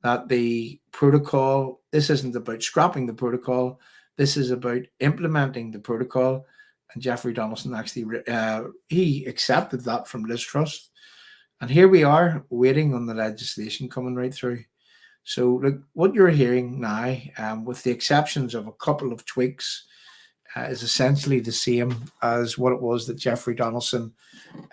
that the protocol, this isn't about scrapping the protocol, this is about implementing the protocol. And Jeffrey Donaldson actually, he accepted that from Liz Truss. And here we are waiting on the legislation coming right through. So look, what you're hearing now, with the exceptions of a couple of tweaks, is essentially the same as what it was that Jeffrey Donaldson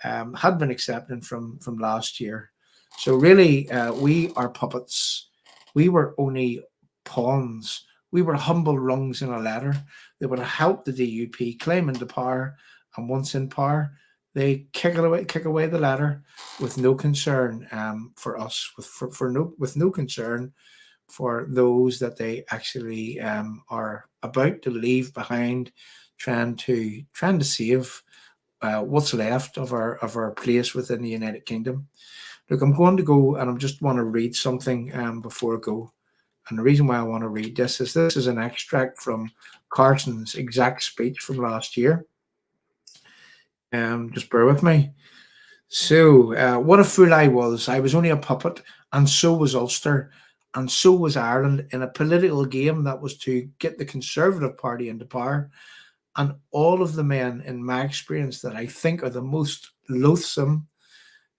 had been accepting from last year. So really, we are puppets. We were only pawns. We were humble rungs in a ladder that would have helped the DUP climb into power. And once in power, they kick away the ladder with no concern for us, with no concern for those that they actually are about to leave behind, trying to save what's left of our place within the United Kingdom. Look, I'm going to go and I just want to read something before I go. And the reason why I want to read this is an extract from Carson's exact speech from last year. Just bear with me. So, what a fool I was. I was only a puppet, and so was Ulster, and so was Ireland, in a political game that was to get the Conservative Party into power. And all of the men, in my experience, that I think are the most loathsome,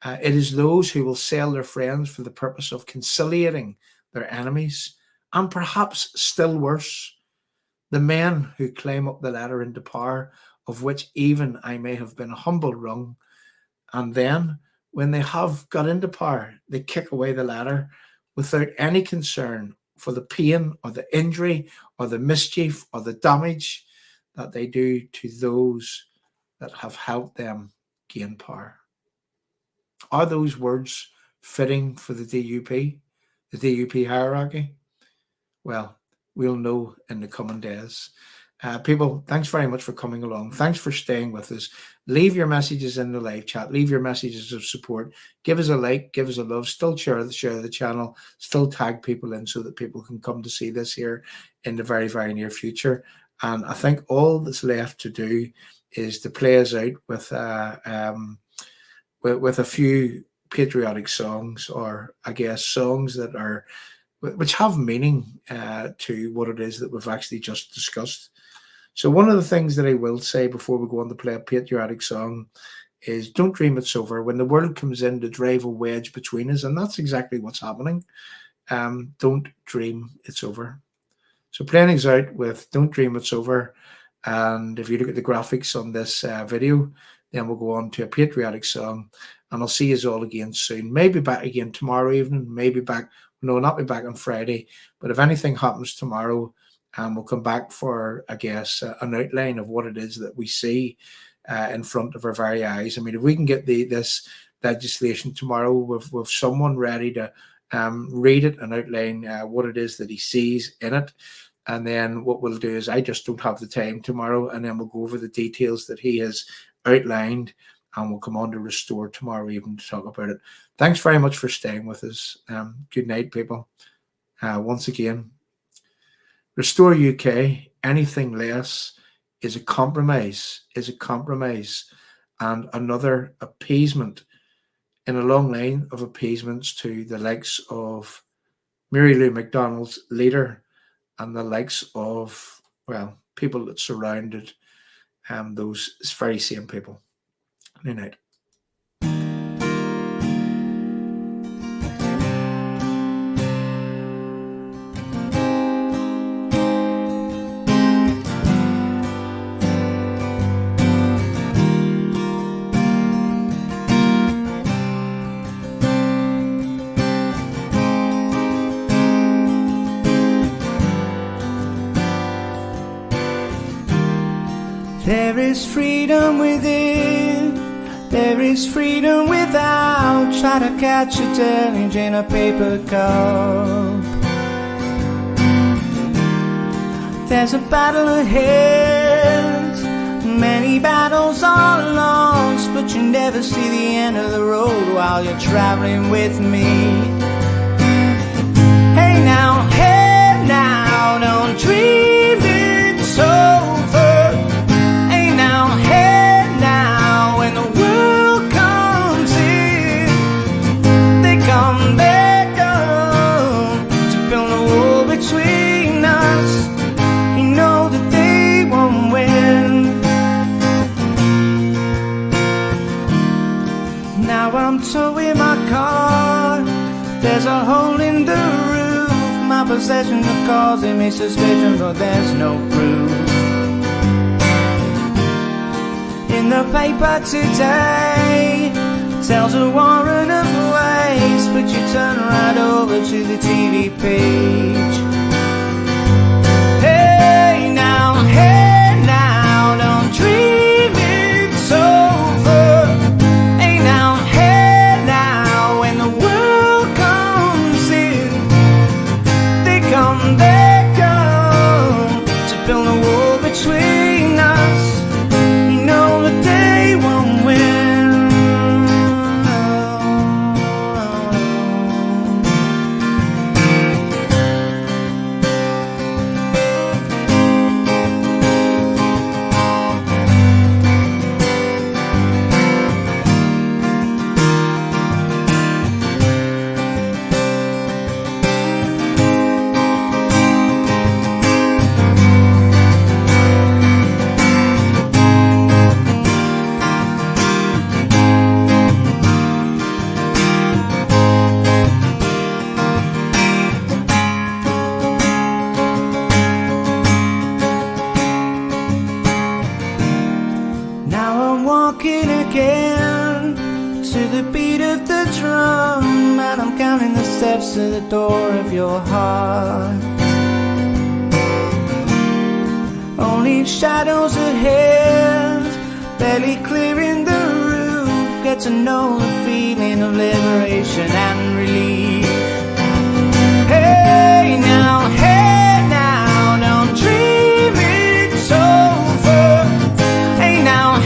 it is those who will sell their friends for the purpose of conciliating their enemies And perhaps still worse, the men who climb up the ladder into power, of which even I may have been a humble rung, and then when they have got into power, they kick away the ladder without any concern for the pain or the injury or the mischief or the damage that they do to those that have helped them gain power. Are those words fitting for the DUP hierarchy? Well, we'll know in the coming days. People, thanks very much for coming along. Thanks for staying with us. Leave your messages in the live chat. Leave your messages of support. Give us a like, give us a love. Still share the channel. Still tag people in so that people can come to see this here in the very, very near future. And I think all that's left to do is to play us out with a few patriotic songs, or I guess songs that are which have meaning to what it is that we've actually just discussed. So one of the things that I will say before we go on to play a patriotic song is don't dream it's over. When the world comes in to drive a wedge between us, and that's exactly what's happening, don't dream it's over. So playing us out with Don't Dream It's Over. And if you look at the graphics on this video, then we'll go on to a patriotic song. And I'll see you all again soon. Maybe back again tomorrow evening, maybe back, no, not be back on Friday. But if anything happens tomorrow, we'll come back for, I guess, an outline of what it is that we see in front of our very eyes. I mean, if we can get this legislation tomorrow with someone ready to read it and outline what it is that he sees in it, and then what we'll do is I just don't have the time tomorrow, and then we'll go over the details that he has outlined, and we'll come on to Restore tomorrow evening to talk about it. Thanks very much for staying with us. Good night, people. Once again, Restore UK, anything less is a compromise, and another appeasement in a long line of appeasements to the likes of Mary Lou McDonald's leader and the likes of, well, people that surrounded those very same people. Good night. There is freedom within, there is freedom without. Try to catch a deluge in a paper cup. There's a battle ahead, many battles are lost, but you never see the end of the road while you're traveling with me. Hey now, don't dream it's over. I'm towing my car, there's a hole in the roof. My possessions are causing me suspicion, but there's no proof. In the paper today tells a warrant of waste, but you turn right over to the TV page. Hey now, don't dream it's over. Between us, you know that they won't win. walking again to the beat of the drum, and I'm counting the steps to the door of your heart. Only shadows ahead, barely clearing the roof. Get to know the feeling of liberation and relief. Hey now, don't dream it's over. Hey now,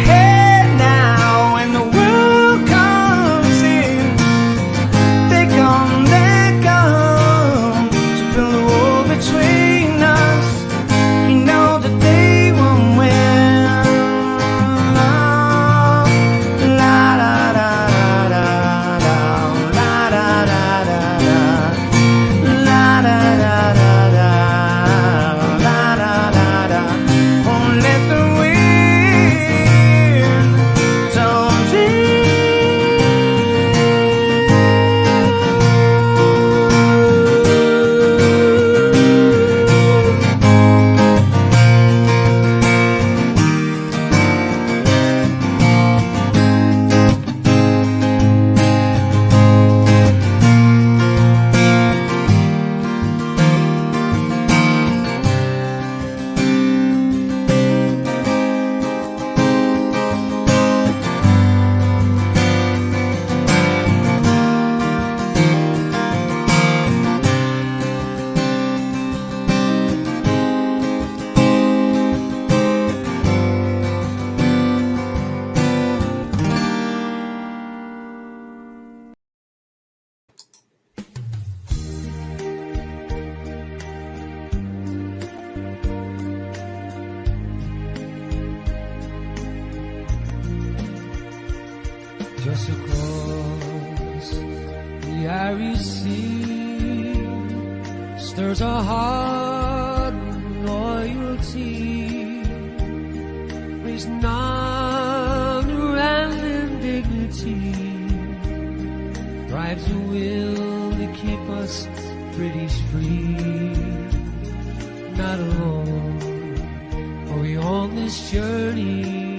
when the world comes in, they come to build a wall between us. You know that they won't win. La da da da da, la da da da da, la da da da da, la da da da. Won't let the wind don't just across the Irish Sea stirs a heart of loyalty, raising honor and indignity, drives a will to keep us British free. Not alone are we on this journey,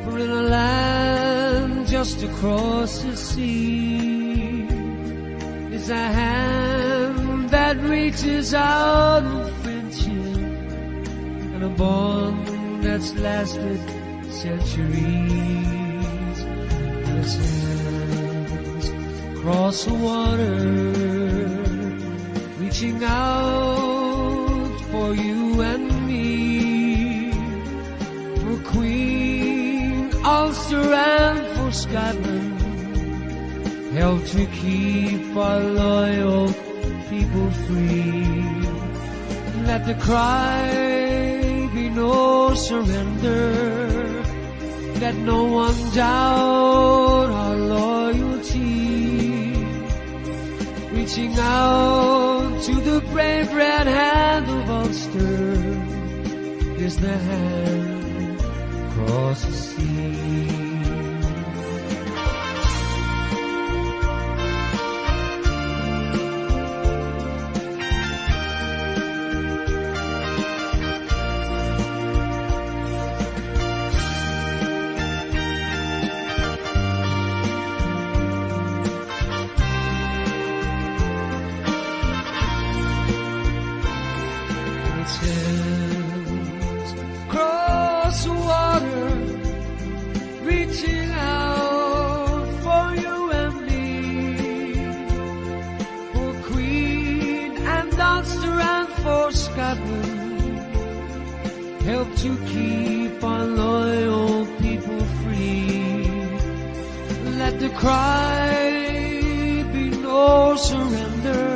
for in a land just across the sea is a hand that reaches out of friendship, and a bond that's lasted centuries. And its hands cross the water, reaching out for you and me, for Queen Ulster and for Scotland, help to keep our loyal people free. Let the cry be no surrender, let no one doubt our loyalty, reaching out to the brave red hand of Ulster is the hand across the sea. Cross the water, reaching out for you and me, for Queen and Ulster and for Scotland, help to keep our loyal people free. Let the cry be no surrender,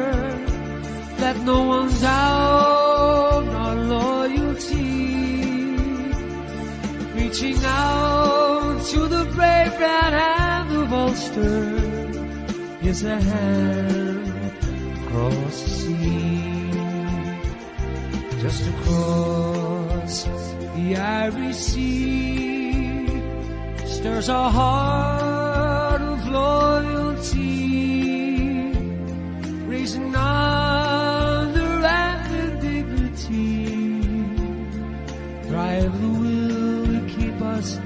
let no one doubt our loyalty, reaching out to the brave red hand of Ulster is a hand across the sea. Just across the Irish Sea stirs a heart of loyalty, raising honor and indignity, drive the will to keep us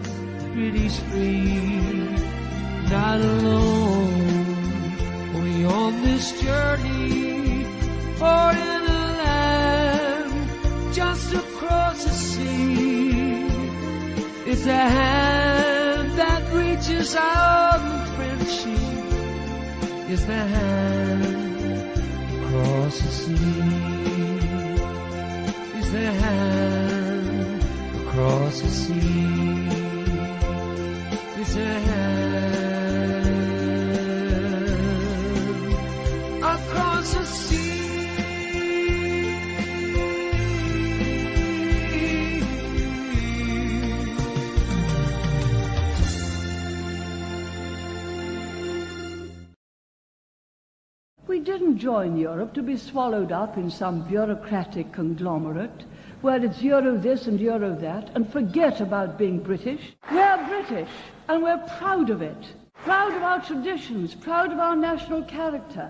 British free. Not alone, we on this journey, or in a land just across the sea. It's a hand that reaches out in friendship. It's the hand across the sea. It's the hand across the sea. It's a hand across the sea. We didn't join Europe to be swallowed up in some bureaucratic conglomerate where it's Euro this and Euro that, and forget about being British. We're British, and we're proud of it. Proud of our traditions, proud of our national character,